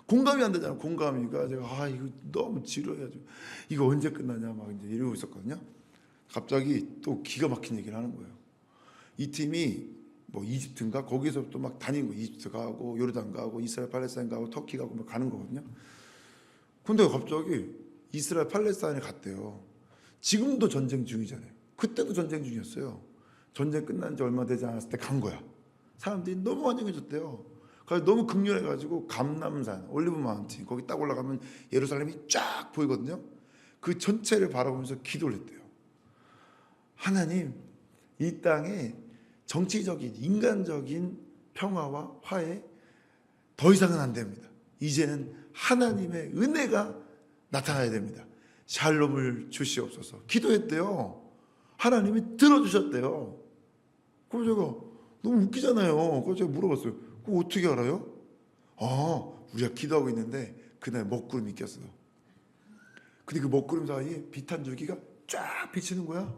A: 공감이 안 되잖아. 공감이. 그러니까 제가 이거 너무 지루해가지고 이거 언제 끝나냐 막 이제 이러고 있었거든요. 갑자기 또 기가 막힌 얘기를 하는 거예요. 이 팀이 뭐 이집트인가 거기서부터 막 다니는 거. 이집트 가고 요르단 가고 이스라엘 팔레스타인 가고 터키 가고 막 가는 거거든요. 근데 갑자기 이스라엘 팔레스타인에 갔대요. 지금도 전쟁 중이잖아요. 그때도 전쟁 중이었어요. 전쟁 끝난 지 얼마 되지 않았을 때 간 거야. 사람들이 너무 환영해줬대요. 그래서 너무 극렬해가지고 감람산, 올리브 마운틴 거기 딱 올라가면 예루살렘이 쫙 보이거든요. 그 전체를 바라보면서 기도를 했대요. 하나님, 이 땅에 정치적인 인간적인 평화와 화해 더 이상은 안 됩니다. 이제는 하나님의 은혜가 나타나야 됩니다. 샬롬을 주시옵소서. 기도했대요. 하나님이 들어주셨대요. 그래서 제가 너무 웃기잖아요. 그래서 제가 물어봤어요. 그거 어떻게 알아요? 우리가 기도하고 있는데 그날 먹구름이 꼈어. 근데 그 먹구름 사이에 빛 한 줄기가 쫙 비치는 거야.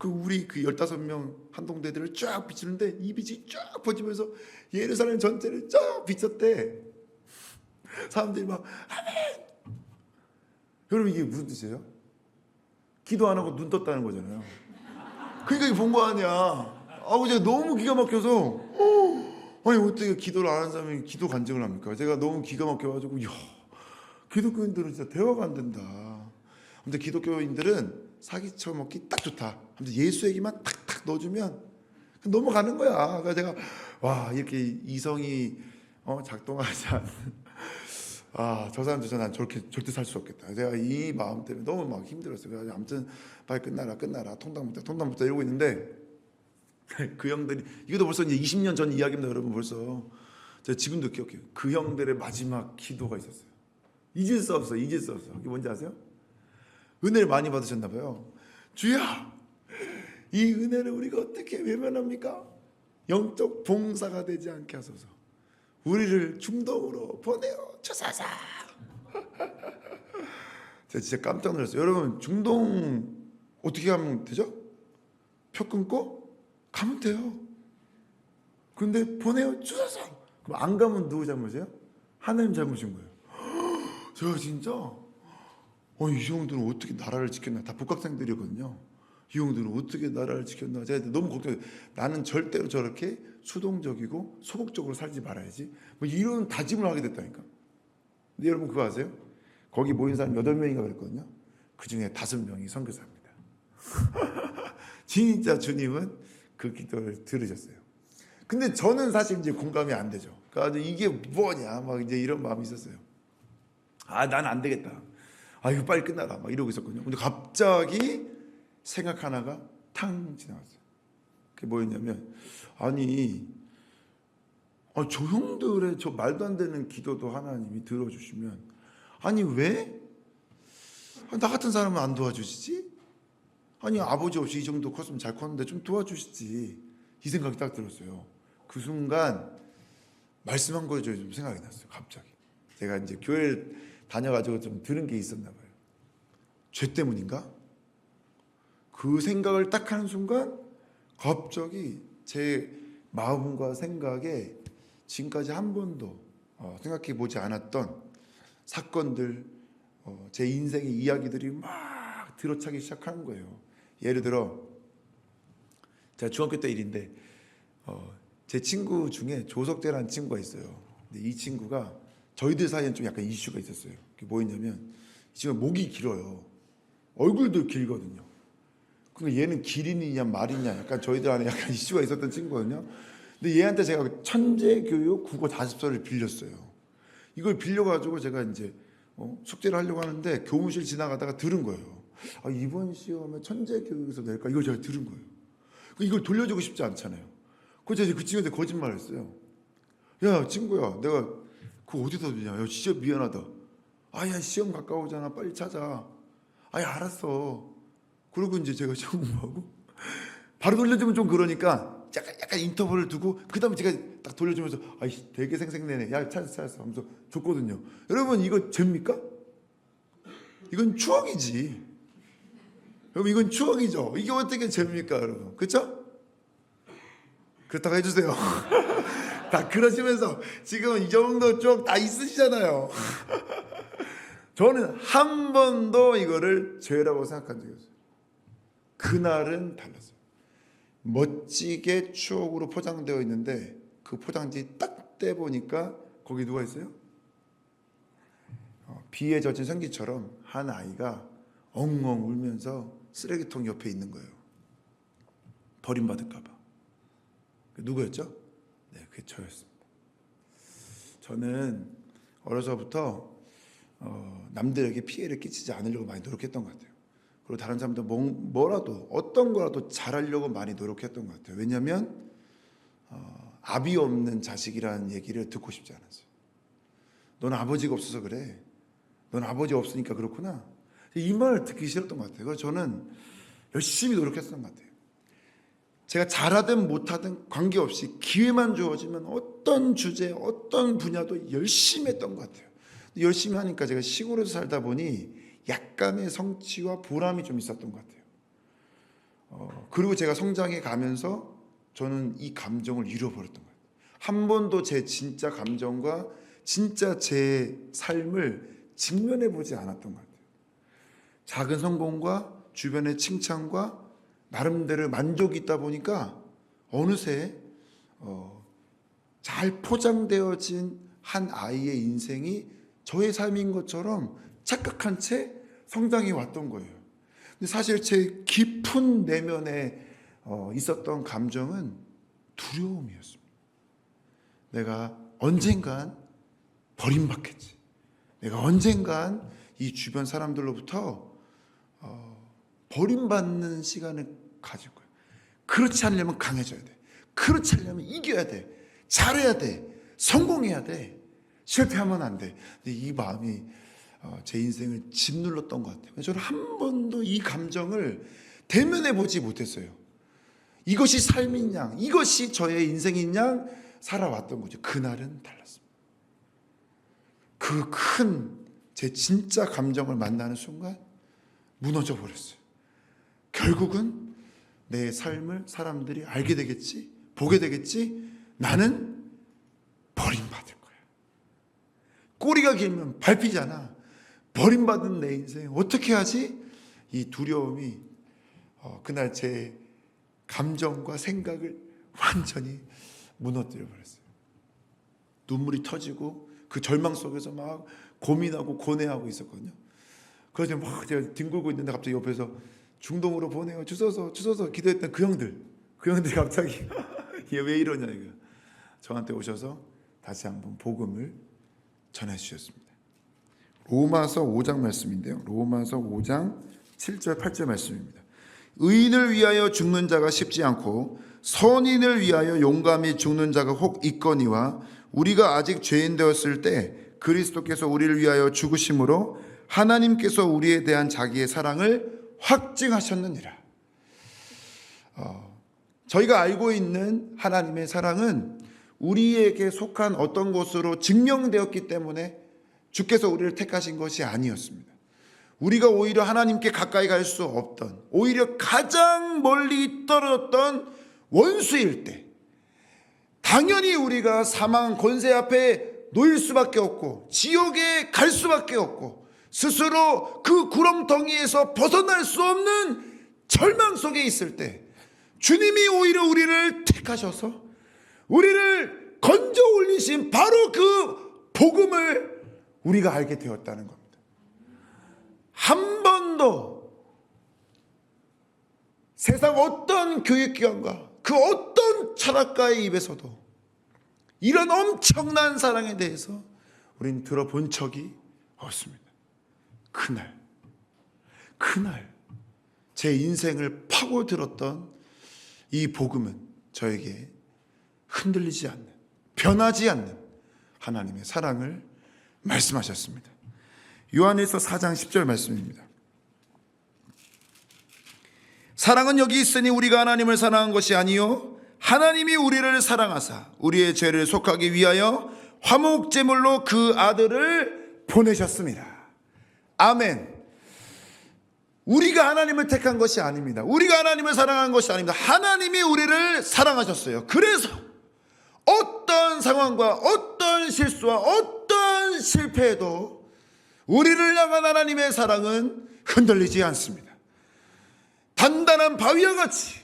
A: 우리 15명 한동대들을 쫙 비치는데 이 빛이 쫙 퍼지면서 예루살렘 전체를 쫙 비쳤대. 사람들이 막 아멘. 여러분 이게 무슨 뜻이에요? 기도 안 하고 눈 떴다는 거잖아요. 그러니까 본 거 아니야. 제가 너무 기가 막혀서 아니 어떻게 기도를 안 하는 사람이 기도 간증을 합니까? 제가 너무 기가 막혀가지고 기독교인들은 진짜 대화가 안 된다. 근데 기독교인들은 사기 쳐먹기 딱 좋다. 예수 얘기만 탁탁 넣어주면 넘어가는 거야. 그래서 제가 이렇게 이성이 작동하지 않는 저 사람 난 저렇게 절대 살 수 없겠다. 제가 이 마음 때문에 너무 막 힘들었어요. 그래서 아무튼 빨리 끝나라 통닭 먹자 이러고 있는데 그 형들이 이것도 벌써 이제 20년 전 이야기입니다. 여러분 벌써 제가 지금도 기억해요. 그 형들의 마지막 기도가 있었어요. 잊을 수 없어. 그게 뭔지 아세요? 은혜를 많이 받으셨나 봐요. 주여, 이 은혜를 우리가 어떻게 외면합니까? 영적 봉사가 되지 않게 하소서. 우리를 중동으로 보내어 주소서. 제가 진짜 깜짝 놀랐어요. 여러분 중동 어떻게 가면 되죠? 표 끊고 가면 돼요. 근데 보내어 주소서. 그럼 안 가면 누구 잘못이에요? 하나님 잘못인 거예요. 제가 진짜 이 형들은 어떻게 나라를 지켰나. 다 복학생들이거든요. 이 형들은 어떻게 나라를 지켰나. 제가 너무 걱정해요. 나는 절대로 저렇게 수동적이고 소극적으로 살지 말아야지. 뭐 이런 다짐을 하게 됐다니까. 근데 여러분 그거 아세요? 거기 모인 사람 8명인가 그랬거든요. 그 중에 5명이 선교사입니다. 진짜 주님은 그 기도를 들으셨어요. 근데 저는 사실 이제 공감이 안 되죠. 그러니까 이게 뭐냐 막 이제 이런 마음이 있었어요. 난 안 되겠다. 이거 빨리 끝나라 막 이러고 있었거든요. 근데 갑자기 생각 하나가 탕 지나갔어요. 그게 뭐였냐면 저 형들의 저 말도 안 되는 기도도 하나님이 들어주시면 왜 나 같은 사람은 안 도와주시지? 아버지 없이 이 정도 컸으면 잘 컸는데 좀 도와주시지. 이 생각이 딱 들었어요. 그 순간 말씀한 거에 좀 생각이 났어요. 갑자기 제가 이제 교회를 다녀가지고 좀 들은 게 있었나 봐요. 죄 때문인가? 그 생각을 딱 하는 순간 갑자기 제 마음과 생각에 지금까지 한 번도 생각해 보지 않았던 사건들, 제 인생의 이야기들이 막 들어차기 시작하는 거예요. 예를 들어 제가 중학교 때 일인데 제 친구 중에 조석재라는 친구가 있어요. 근데 이 친구가 저희들 사이엔 좀 약간 이슈가 있었어요. 그게 뭐였냐면 지금 목이 길어요. 얼굴도 길거든요. 그러니까 얘는 기린이냐 말이냐 약간 저희들 안에 약간 이슈가 있었던 친구거든요. 근데 얘한테 제가 천재교육 국어 40서를 빌렸어요. 이걸 빌려가지고 제가 이제 숙제를 하려고 하는데 교무실 지나가다가 들은 거예요. 아, 이번 시험에 천재교육에서 낼까? 이걸 제가 들은 거예요. 이걸 돌려주고 싶지 않잖아요. 그래서 그 친구한테 거짓말을 했어요. 야 친구야, 내가 그거 어디다 두냐? 야 진짜 미안하다. 아야 시험 가까우잖아, 빨리 찾아. 아야 알았어. 그리고 이제 제가 시험 공부하고 바로 돌려주면 좀 그러니까 약간 인터벌을 두고 그 다음에 제가 딱 돌려주면서 아이 되게 생생내네, 야 찾았어 하면서 줬거든요. 여러분 이거 죄입니까? 이건 추억이지. 여러분 이건 추억이죠. 이게 어떻게 죄입니까 여러분? 그렇죠? 그렇다고 해주세요. 다 그러시면서 지금 이 정도 쭉 다 있으시잖아요. 저는 한 번도 이거를 죄라고 생각한 적이 없어요. 그날은 달랐어요. 멋지게 추억으로 포장되어 있는데 그 포장지 딱 떼보니까 거기 누가 있어요? 비에 젖은 생기처럼 한 아이가 엉엉 울면서 쓰레기통 옆에 있는 거예요. 버림받을까 봐. 누구였죠? 네, 그게 저였습니다. 저는 어려서부터 남들에게 피해를 끼치지 않으려고 많이 노력했던 것 같아요. 그리고 다른 사람들 뭐라도 어떤 거라도 잘하려고 많이 노력했던 것 같아요. 왜냐하면 아비 없는 자식이라는 얘기를 듣고 싶지 않았어요. 넌 아버지가 없어서 그래. 넌 아버지 없으니까 그렇구나. 이 말을 듣기 싫었던 것 같아요. 그래서 저는 열심히 노력했던 것 같아요. 제가 잘하든 못하든 관계없이 기회만 주어지면 어떤 주제, 어떤 분야도 열심히 했던 것 같아요. 열심히 하니까 제가 시골에서 살다 보니 약간의 성취와 보람이 좀 있었던 것 같아요. 그리고 제가 성장해 가면서 저는 이 감정을 잃어버렸던 것 같아요. 한 번도 제 진짜 감정과 진짜 제 삶을 직면해 보지 않았던 것 같아요. 작은 성공과 주변의 칭찬과 나름대로 만족이 있다 보니까 어느새 잘 포장되어진 한 아이의 인생이 저의 삶인 것처럼 착각한 채 성장해 왔던 거예요. 근데 사실 제 깊은 내면에 있었던 감정은 두려움이었습니다. 내가 언젠간 버림받겠지. 내가 언젠간 이 주변 사람들로부터 버림받는 시간을 가질 거야. 그렇지 않으려면 강해져야 돼. 그렇지 않으려면 이겨야 돼. 잘해야 돼. 성공해야 돼. 실패하면 안 돼. 근데 이 마음이 제 인생을 짓눌렀던 것 같아요. 저는 한 번도 이 감정을 대면해 보지 못했어요. 이것이 삶인 양, 이것이 저의 인생인 양 살아왔던 거죠. 그날은 달랐습니다. 그 큰 제 진짜 감정을 만나는 순간 무너져 버렸어요. 결국은 내 삶을 사람들이 알게 되겠지, 보게 되겠지. 나는 버림받을 거야. 꼬리가 길면 밟히잖아. 버림받은 내 인생 어떻게 하지? 이 두려움이 그날 제 감정과 생각을 완전히 무너뜨려 버렸어요. 눈물이 터지고 그 절망 속에서 막 고민하고 고뇌하고 있었거든요. 그래서 막 제가 뒹굴고 있는데 갑자기 옆에서 중동으로 보내요. 주소서 기도했던 그 형들이 갑자기 얘 왜 이러냐 이거 저한테 오셔서 다시 한번 복음을 전해 주셨습니다. 로마서 5장 말씀인데요. 로마서 5장 7절 8절 말씀입니다. 의인을 위하여 죽는 자가 쉽지 않고 선인을 위하여 용감히 죽는 자가 혹 있거니와 우리가 아직 죄인 되었을 때 그리스도께서 우리를 위하여 죽으심으로 하나님께서 우리에 대한 자기의 사랑을 확증하셨느니라. 저희가 알고 있는 하나님의 사랑은 우리에게 속한 어떤 것으로 증명되었기 때문에 주께서 우리를 택하신 것이 아니었습니다. 우리가 오히려 하나님께 가까이 갈 수 없던, 오히려 가장 멀리 떨어졌던 원수일 때 당연히 우리가 사망 권세 앞에 놓일 수밖에 없고 지옥에 갈 수밖에 없고 스스로 그 구렁텅이에서 벗어날 수 없는 절망 속에 있을 때 주님이 오히려 우리를 택하셔서 우리를 건져 올리신 바로 그 복음을 우리가 알게 되었다는 겁니다. 한 번도 세상 어떤 교육기관과 그 어떤 철학가의 입에서도 이런 엄청난 사랑에 대해서 우린 들어본 적이 없습니다. 그날 제 인생을 파고들었던 이 복음은 저에게 흔들리지 않는, 변하지 않는 하나님의 사랑을 말씀하셨습니다. 요한일서 4장 10절 말씀입니다. 사랑은 여기 있으니 우리가 하나님을 사랑한 것이 아니요 하나님이 우리를 사랑하사 우리의 죄를 속하기 위하여 화목제물로 그 아들을 보내셨습니다. 아멘. 우리가 하나님을 택한 것이 아닙니다. 우리가 하나님을 사랑한 것이 아닙니다. 하나님이 우리를 사랑하셨어요. 그래서 어떤 상황과 어떤 실수와 어떤 실패에도 우리를 향한 하나님의 사랑은 흔들리지 않습니다. 단단한 바위와 같이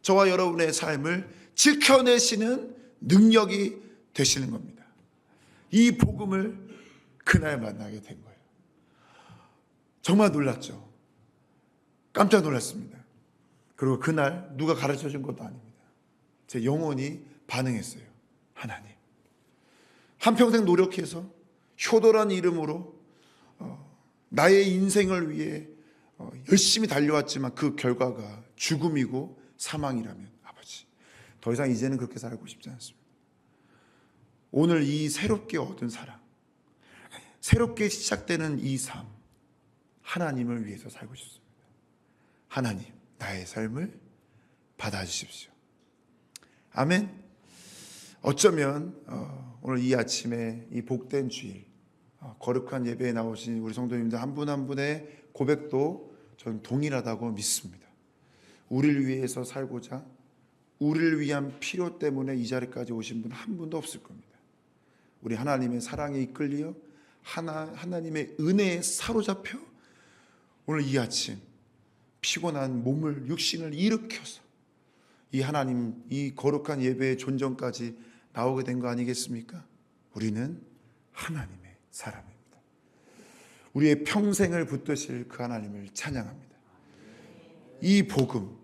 A: 저와 여러분의 삶을 지켜내시는 능력이 되시는 겁니다. 이 복음을 그날 만나게 된 거예요. 정말 놀랐죠. 깜짝 놀랐습니다. 그리고 그날 누가 가르쳐 준 것도 아닙니다. 제 영혼이 반응했어요. 하나님, 한평생 노력해서 효도란 이름으로 나의 인생을 위해 열심히 달려왔지만 그 결과가 죽음이고 사망이라면 아버지, 더 이상 이제는 그렇게 살고 싶지 않습니다. 오늘 이 새롭게 얻은 사랑, 새롭게 시작되는 이 삶, 하나님을 위해서 살고 싶습니다. 하나님, 나의 삶을 받아주십시오. 아멘. 어쩌면 오늘 이 아침에 이 복된 주일, 거룩한 예배에 나오신 우리 성도님들 한 분 한 분의 고백도 저는 동일하다고 믿습니다. 우리를 위해서 살고자 우리를 위한 필요 때문에 이 자리까지 오신 분 한 분도 없을 겁니다. 우리 하나님의 사랑에 이끌려 하나님의 은혜에 사로잡혀 오늘 이 아침 피곤한 몸을, 육신을 일으켜서 이 하나님, 이 거룩한 예배의 존전까지 나오게 된 거 아니겠습니까? 우리는 하나님의 사람입니다. 우리의 평생을 붙드실 그 하나님을 찬양합니다. 이 복음,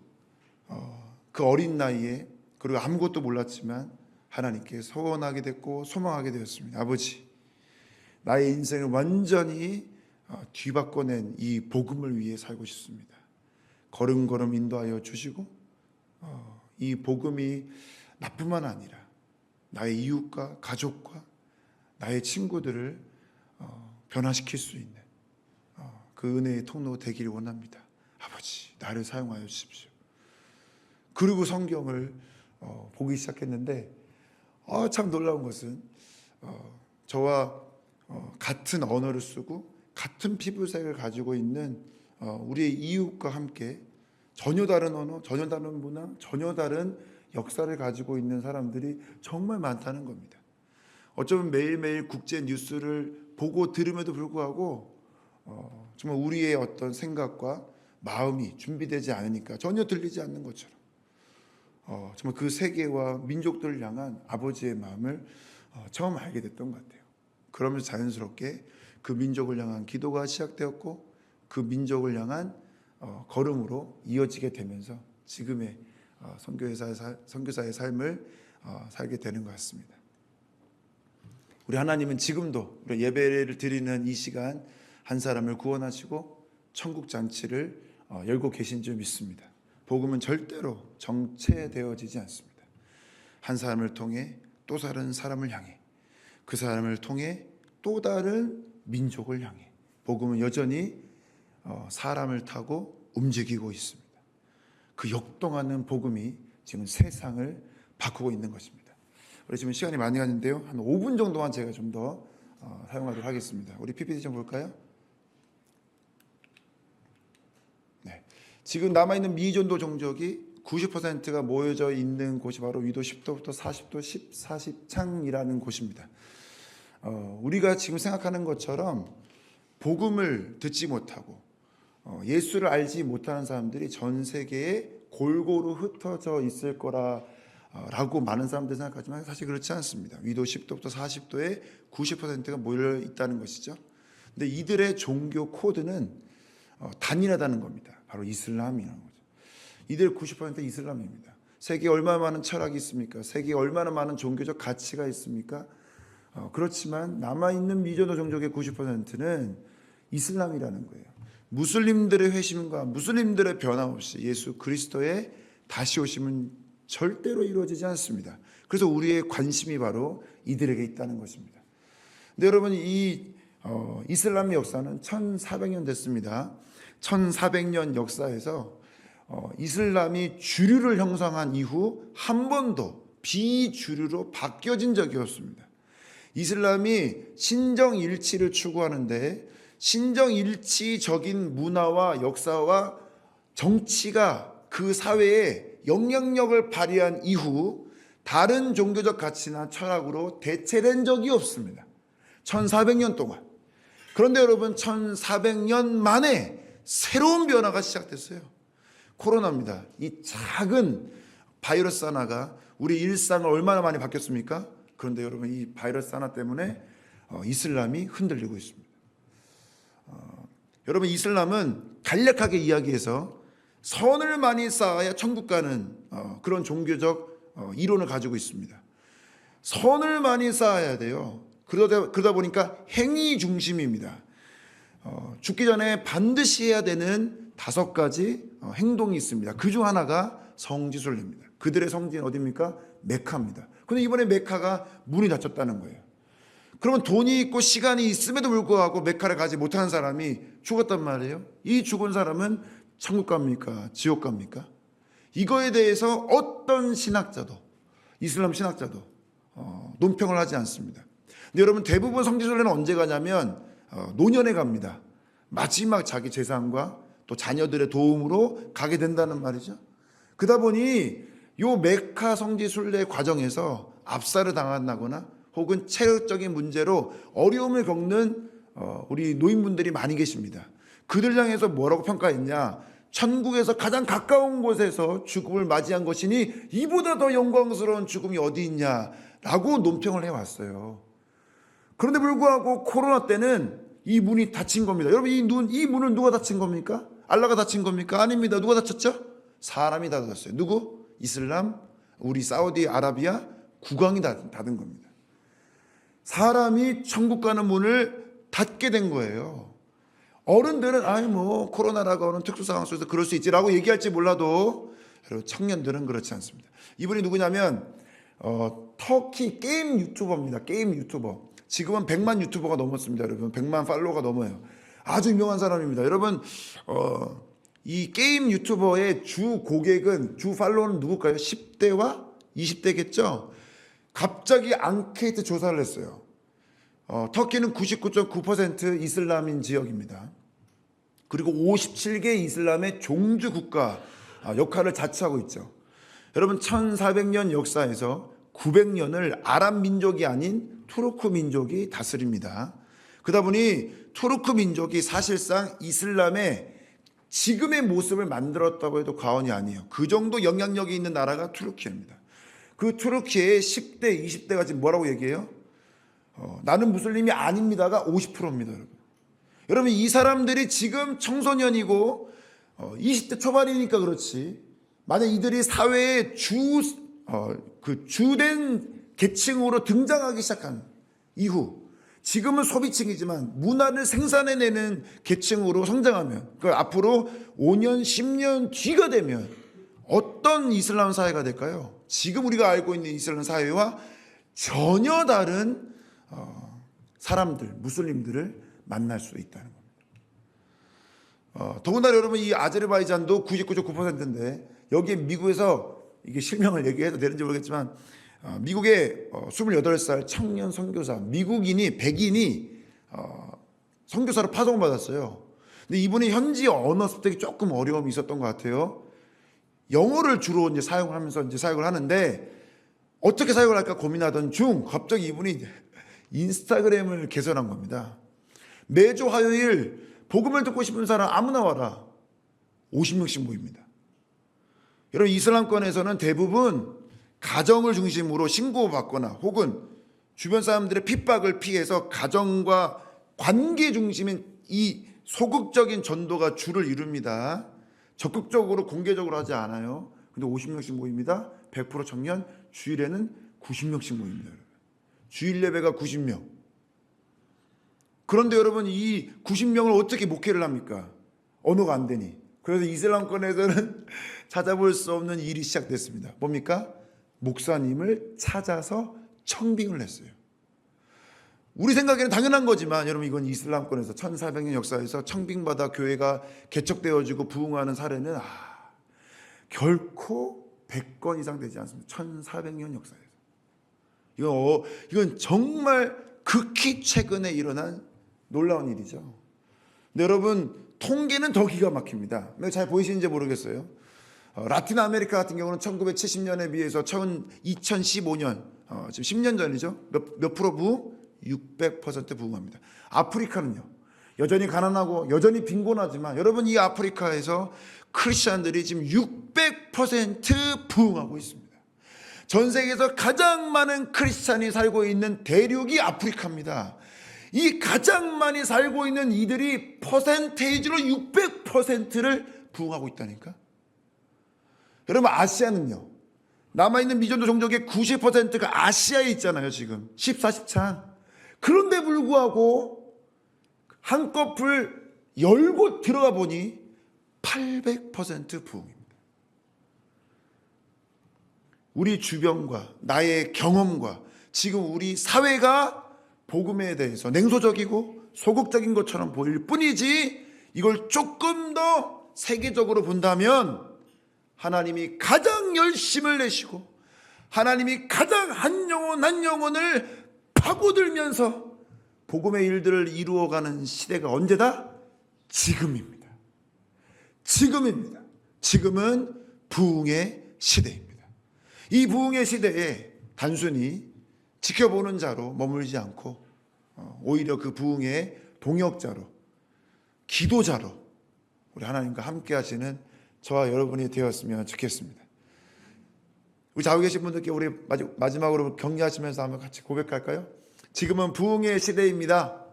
A: 그 어린 나이에, 그리고 아무것도 몰랐지만 하나님께 서원하게 됐고 소망하게 되었습니다. 아버지, 나의 인생을 완전히 뒤바꿔낸 이 복음을 위해 살고 싶습니다. 걸음걸음 인도하여 주시고 이 복음이 나뿐만 아니라 나의 이웃과 가족과 나의 친구들을 변화시킬 수 있는 그 은혜의 통로 되기를 원합니다. 아버지, 나를 사용하여 주십시오. 그리고 성경을 보기 시작했는데 참 놀라운 것은 저와 같은 언어를 쓰고 같은 피부색을 가지고 있는 우리의 이웃과 함께 전혀 다른 언어, 전혀 다른 문화, 전혀 다른 역사를 가지고 있는 사람들이 정말 많다는 겁니다. 어쩌면 매일매일 국제 뉴스를 보고 들음에도 불구하고 정말 우리의 어떤 생각과 마음이 준비되지 않으니까 전혀 들리지 않는 것처럼 정말 그 세계와 민족들을 향한 아버지의 마음을 처음 알게 됐던 것 같아요. 그러면서 자연스럽게 그 민족을 향한 기도가 시작되었고 그 민족을 향한 걸음으로 이어지게 되면서 지금의 선교사의 삶을 살게 되는 것 같습니다. 우리 하나님은 지금도 우리 예배를 드리는 이 시간 한 사람을 구원하시고 천국 잔치를 열고 계신 줄 믿습니다. 복음은 절대로 정체되어지지 않습니다. 한 사람을 통해 또 다른 사람을 향해, 그 사람을 통해 또 다른 민족을 향해 복음은 여전히 사람을 타고 움직이고 있습니다. 그 역동하는 복음이 지금 세상을 바꾸고 있는 것입니다. 우리 지금 시간이 많이 가는데요, 한 5분 정도만 제가 좀 더 사용하도록 하겠습니다. 우리 PPT 좀 볼까요? 네. 지금 남아있는 미전도 종족이 90%가 모여져 있는 곳이 바로 위도 10도부터 40도 40창이라는 곳입니다. 우리가 지금 생각하는 것처럼 복음을 듣지 못하고 예수를 알지 못하는 사람들이 전 세계에 골고루 흩어져 있을 거라고 많은 사람들이 생각하지만 사실 그렇지 않습니다. 위도 10도부터 40도에 90%가 모여 있다는 것이죠. 근데 이들의 종교 코드는 단일하다는 겁니다. 바로 이슬람이라는 거죠. 이들 90% 이슬람입니다. 세계에 얼마나 많은 철학이 있습니까? 세계에 얼마나 많은 종교적 가치가 있습니까? 그렇지만 남아있는 미전도 종족의 90%는 이슬람이라는 거예요. 무슬림들의 회심과 무슬림들의 변화 없이 예수 그리스도의 다시 오심은 절대로 이루어지지 않습니다. 그래서 우리의 관심이 바로 이들에게 있다는 것입니다. 근데 여러분, 이 이슬람의 역사는 1400년 됐습니다. 1400년 역사에서 이슬람이 주류를 형성한 이후 한 번도 비주류로 바뀌어진 적이 없습니다. 이슬람이 신정일치를 추구하는데 신정일치적인 문화와 역사와 정치가 그 사회에 영향력을 발휘한 이후 다른 종교적 가치나 철학으로 대체된 적이 없습니다. 1400년 동안. 그런데 여러분, 1400년 만에 새로운 변화가 시작됐어요. 코로나입니다. 이 작은 바이러스 하나가 우리 일상을 얼마나 많이 바뀌었습니까? 그런데 여러분, 이 바이러스 하나 때문에 이슬람이 흔들리고 있습니다. 여러분, 이슬람은 간략하게 이야기해서 선을 많이 쌓아야 천국 가는 그런 종교적 이론을 가지고 있습니다. 선을 많이 쌓아야 돼요. 그러다 보니까 행위 중심입니다. 죽기 전에 반드시 해야 되는 5가지 행동이 있습니다. 그중 하나가 성지순례입니다. 그들의 성지는 어디입니까? 메카입니다. 그런데 이번에 메카가 문이 닫혔다는 거예요. 그러면 돈이 있고 시간이 있음에도 불구하고 메카를 가지 못하는 사람이 죽었단 말이에요. 이 죽은 사람은 천국 갑니까? 지옥 갑니까? 이거에 대해서 어떤 신학자도, 이슬람 신학자도 논평을 하지 않습니다. 근데 여러분, 대부분 성지순례는 언제 가냐면 노년에 갑니다. 마지막 자기 재산과 또 자녀들의 도움으로 가게 된다는 말이죠. 그러다 보니 요 메카 성지순례 과정에서 압살을 당한다거나 혹은 체력적인 문제로 어려움을 겪는 우리 노인분들이 많이 계십니다. 그들 향해서 뭐라고 평가했냐? 천국에서 가장 가까운 곳에서 죽음을 맞이한 것이니 이보다 더 영광스러운 죽음이 어디 있냐라고 논평을 해왔어요. 그런데 불구하고 코로나 때는 이 문이 닫힌 겁니다. 여러분, 이 문을 누가 닫힌 겁니까? 알라가 닫힌 겁니까? 아닙니다. 누가 닫혔죠? 사람이 닫았어요. 누구? 이슬람, 우리 사우디아라비아 국왕이 닫은 겁니다. 사람이 천국 가는 문을 닫게 된 거예요. 어른들은 코로나라고 하는 특수 상황 속에서 그럴 수 있지라고 얘기할지 몰라도 여러분, 청년들은 그렇지 않습니다. 이분이 누구냐면 터키 게임 유튜버입니다. 게임 유튜버. 지금은 100만 유튜버가 넘었습니다. 여러분, 100만 팔로워가 넘어요. 아주 유명한 사람입니다. 여러분, 이 게임 유튜버의 주 고객은, 주 팔로워는 누굴까요? 10대와 20대겠죠? 갑자기 앙케이트 조사를 했어요. 터키는 99.9% 이슬람인 지역입니다. 그리고 57개 이슬람의 종주 국가 역할을 자처하고 있죠. 여러분, 1400년 역사에서 900년을 아랍 민족이 아닌 투르크 민족이 다스립니다. 그러다 보니 투르크 민족이 사실상 이슬람의 지금의 모습을 만들었다고 해도 과언이 아니에요. 그 정도 영향력이 있는 나라가 투르키입니다. 그 투르키의 10대, 20대가 지금 뭐라고 얘기해요? 나는 무슬림이 아닙니다가 50%입니다, 여러분. 여러분, 이 사람들이 지금 청소년이고 20대 초반이니까 그렇지. 만약 이들이 사회의 주된 계층으로 등장하기 시작한 이후, 지금은 소비층이지만 문화를 생산해내는 계층으로 성장하면, 앞으로 5년, 10년 뒤가 되면 어떤 이슬람 사회가 될까요? 지금 우리가 알고 있는 이슬람 사회와 전혀 다른 사람들, 무슬림들을 만날 수 있다는 겁니다. 더군다나 여러분, 이 아제르바이잔도 99.9%인데 여기에 미국에서, 이게 실명을 얘기해도 되는지 모르겠지만, 미국의 28살 청년 선교사, 백인이 선교사로 파송을 받았어요. 근데 이분이 현지 언어 습득이 조금 어려움이 있었던 것 같아요. 영어를 주로 이제 사용하면서 이제 사역을 하는데, 어떻게 사역을 할까 고민하던 중 갑자기 이분이 인스타그램을 개설한 겁니다. 매주 화요일 복음을 듣고 싶은 사람 아무나 와라. 50명씩 모입니다. 여러분, 이슬람권에서는 대부분 가정을 중심으로 신고받거나 혹은 주변 사람들의 핍박을 피해서 가정과 관계 중심인 이 소극적인 전도가 주를 이룹니다. 적극적으로 공개적으로 하지 않아요. 근데 50명씩 모입니다. 100% 청년, 주일에는 90명씩 모입니다. 주일 예배가 90명. 그런데 여러분, 이 90명을 어떻게 목회를 합니까? 언어가 안 되니. 그래서 이슬람권에서는 찾아볼 수 없는 일이 시작됐습니다. 뭡니까? 목사님을 찾아서 청빙을 했어요. 우리 생각에는 당연한 거지만 여러분, 이건 이슬람권에서 1400년 역사에서 청빙받아 교회가 개척되어지고 부흥하는 사례는 결코 100건 이상 되지 않습니다. 1400년 역사에서. 이건 정말 극히 최근에 일어난 놀라운 일이죠. 근데 여러분, 통계는 더 기가 막힙니다. 잘 보이시는지 모르겠어요. 라틴 아메리카 같은 경우는 1970년에 비해서 2015년, 지금 10년 전이죠. 몇 프로 부흥? 600% 부흥합니다. 아프리카는요, 여전히 가난하고 여전히 빈곤하지만 여러분, 이 아프리카에서 크리스천들이 지금 600% 부흥하고 있습니다. 전 세계에서 가장 많은 크리스찬이 살고 있는 대륙이 아프리카입니다. 이 가장 많이 살고 있는 이들이 퍼센테이지로 600%를 부흥하고 있다니까. 여러분, 아시아는요, 남아있는 미전도 종족의 90%가 아시아에 있잖아요. 지금 14, 13. 그런데 불구하고 한꺼풀 열고 들어가 보니 800% 부흥입니다. 우리 주변과 나의 경험과 지금 우리 사회가 복음에 대해서 냉소적이고 소극적인 것처럼 보일 뿐이지, 이걸 조금 더 세계적으로 본다면 하나님이 가장 열심을 내시고 하나님이 가장 한 영혼 한 영혼을 파고들면서 복음의 일들을 이루어가는 시대가 언제다? 지금입니다. 지금입니다. 지금은 부흥의 시대입니다. 이 부흥의 시대에 단순히 지켜보는 자로 머물지 않고 오히려 그 부흥의 동역자로, 기도자로 우리 하나님과 함께 하시는 저와 여러분이 되었으면 좋겠습니다. 우리 좌우에 계신 분들께 우리 마지막으로 격려하시면서 한번 같이 고백할까요? 지금은 부흥의 시대입니다.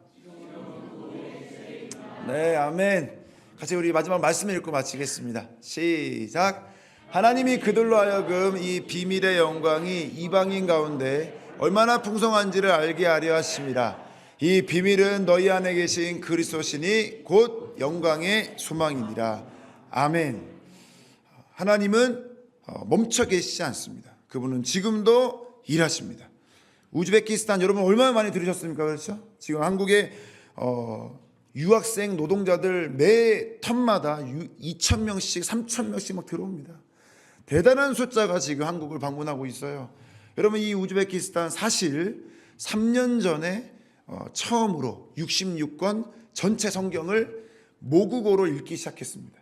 A: 네, 아멘. 같이 우리 마지막 말씀을 읽고 마치겠습니다. 시작. 하나님이 그들로 하여금 이 비밀의 영광이 이방인 가운데 얼마나 풍성한지를 알게 하려 하심이라. 이 비밀은 너희 안에 계신 그리스도시니 곧 영광의 소망이니라. 아멘. 하나님은 멈춰 계시지 않습니다. 그분은 지금도 일하십니다. 우즈베키스탄 여러분 얼마나 많이 들으셨습니까? 그렇죠? 지금 한국에 유학생 노동자들 매 턴마다 2,000명씩 3,000명씩 막 들어옵니다. 대단한 숫자가 지금 한국을 방문하고 있어요. 여러분, 이 우즈베키스탄 사실 3년 전에 처음으로 66권 전체 성경을 모국어로 읽기 시작했습니다.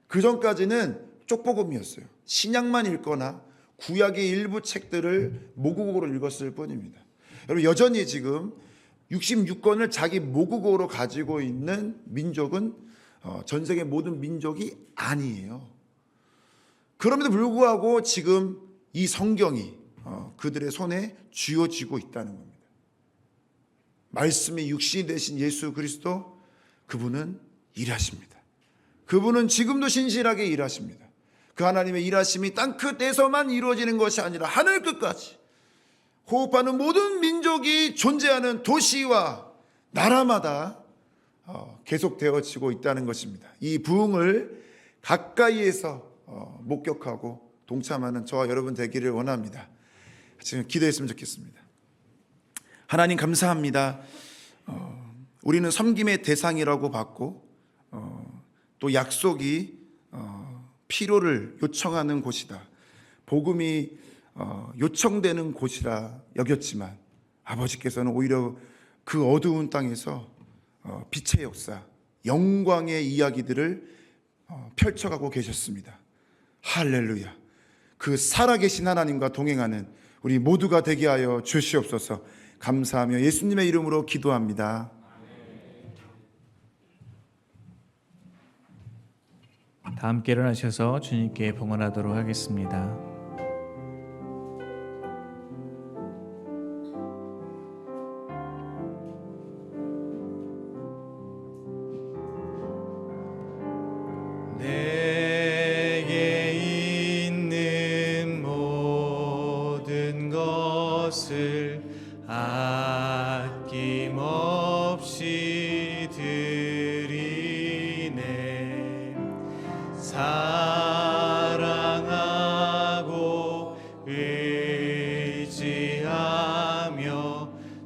A: 그 전까지는 쪽복음이었어요. 신약만 읽거나 구약의 일부 책들을 모국어로 읽었을 뿐입니다. 여러분, 여전히 지금 66권을 자기 모국어로 가지고 있는 민족은 전 세계 모든 민족이 아니에요. 그럼에도 불구하고 지금 이 성경이 그들의 손에 쥐어지고 있다는 겁니다. 말씀이 육신이 되신 예수 그리스도, 그분은 일하십니다. 그분은 지금도 신실하게 일하십니다. 그 하나님의 일하심이 땅끝에서만 이루어지는 것이 아니라 하늘 끝까지 호흡하는 모든 민족이 존재하는 도시와 나라마다 계속되어지고 있다는 것입니다. 이 부흥을 가까이에서 목격하고 동참하는 저와 여러분 되기를 원합니다. 지금 기도했으면 좋겠습니다. 하나님 감사합니다. 우리는 섬김의 대상이라고 받고 또 약속이 필요를 요청하는 곳이다, 복음이 요청되는 곳이라 여겼지만 아버지께서는 오히려 그 어두운 땅에서 빛의 역사, 영광의 이야기들을 펼쳐가고 계셨습니다. 할렐루야. 그 살아계신 하나님과 동행하는 우리 모두가 되게 하여 주시옵소서. 감사하며 예수님의 이름으로 기도합니다.
B: 다 함께 일어나셔서 주님께 봉헌하도록 하겠습니다. 사랑하고 의지하며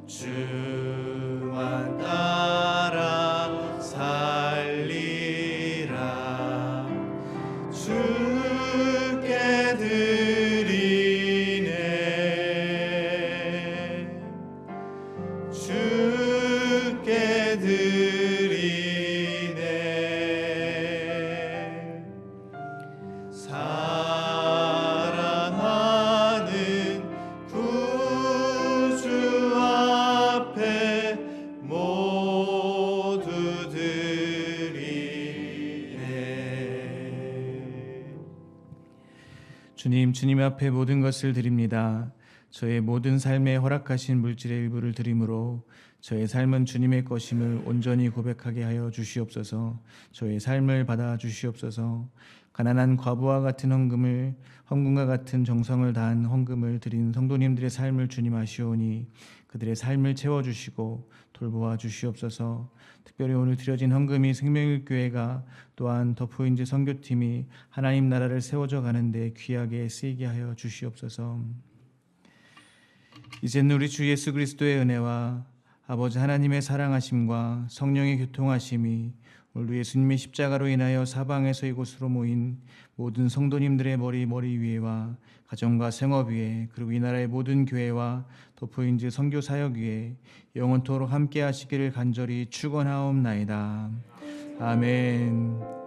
B: 주만 따라 살리라. 주께 드리네. 주께 드리네. 사랑하는 구주 앞에 모두 드리네. 주님, 주님 앞에 모든 것을 드립니다. 저의 모든 삶에 허락하신 물질의 일부를 드림으로 저의 삶은 주님의 것임을 온전히 고백하게 하여 주시옵소서. 저의 삶을 받아 주시옵소서. 가난한 과부와 같은 헌금과 같은 정성을 다한 헌금을 드린 성도님들의 삶을 주님 아시오니 그들의 삶을 채워주시고 돌보아 주시옵소서. 특별히 오늘 드려진 헌금이 생명일교회가 또한 더포인지 선교팀이 하나님 나라를 세워져 가는데 귀하게 쓰이게 하여 주시옵소서. 이제는 우리 주 예수 그리스도의 은혜와 아버지 하나님의 사랑하심과 성령의 교통하심이 오늘 예수님의 십자가로 인하여 사방에서 이곳으로 모인 모든 성도님들의 머리 위에와 가정과 생업 위에 그리고 이 나라의 모든 교회와 더포인지 선교 사역 위에 영원토록 함께 하시기를 간절히 축원하옵나이다. 아멘.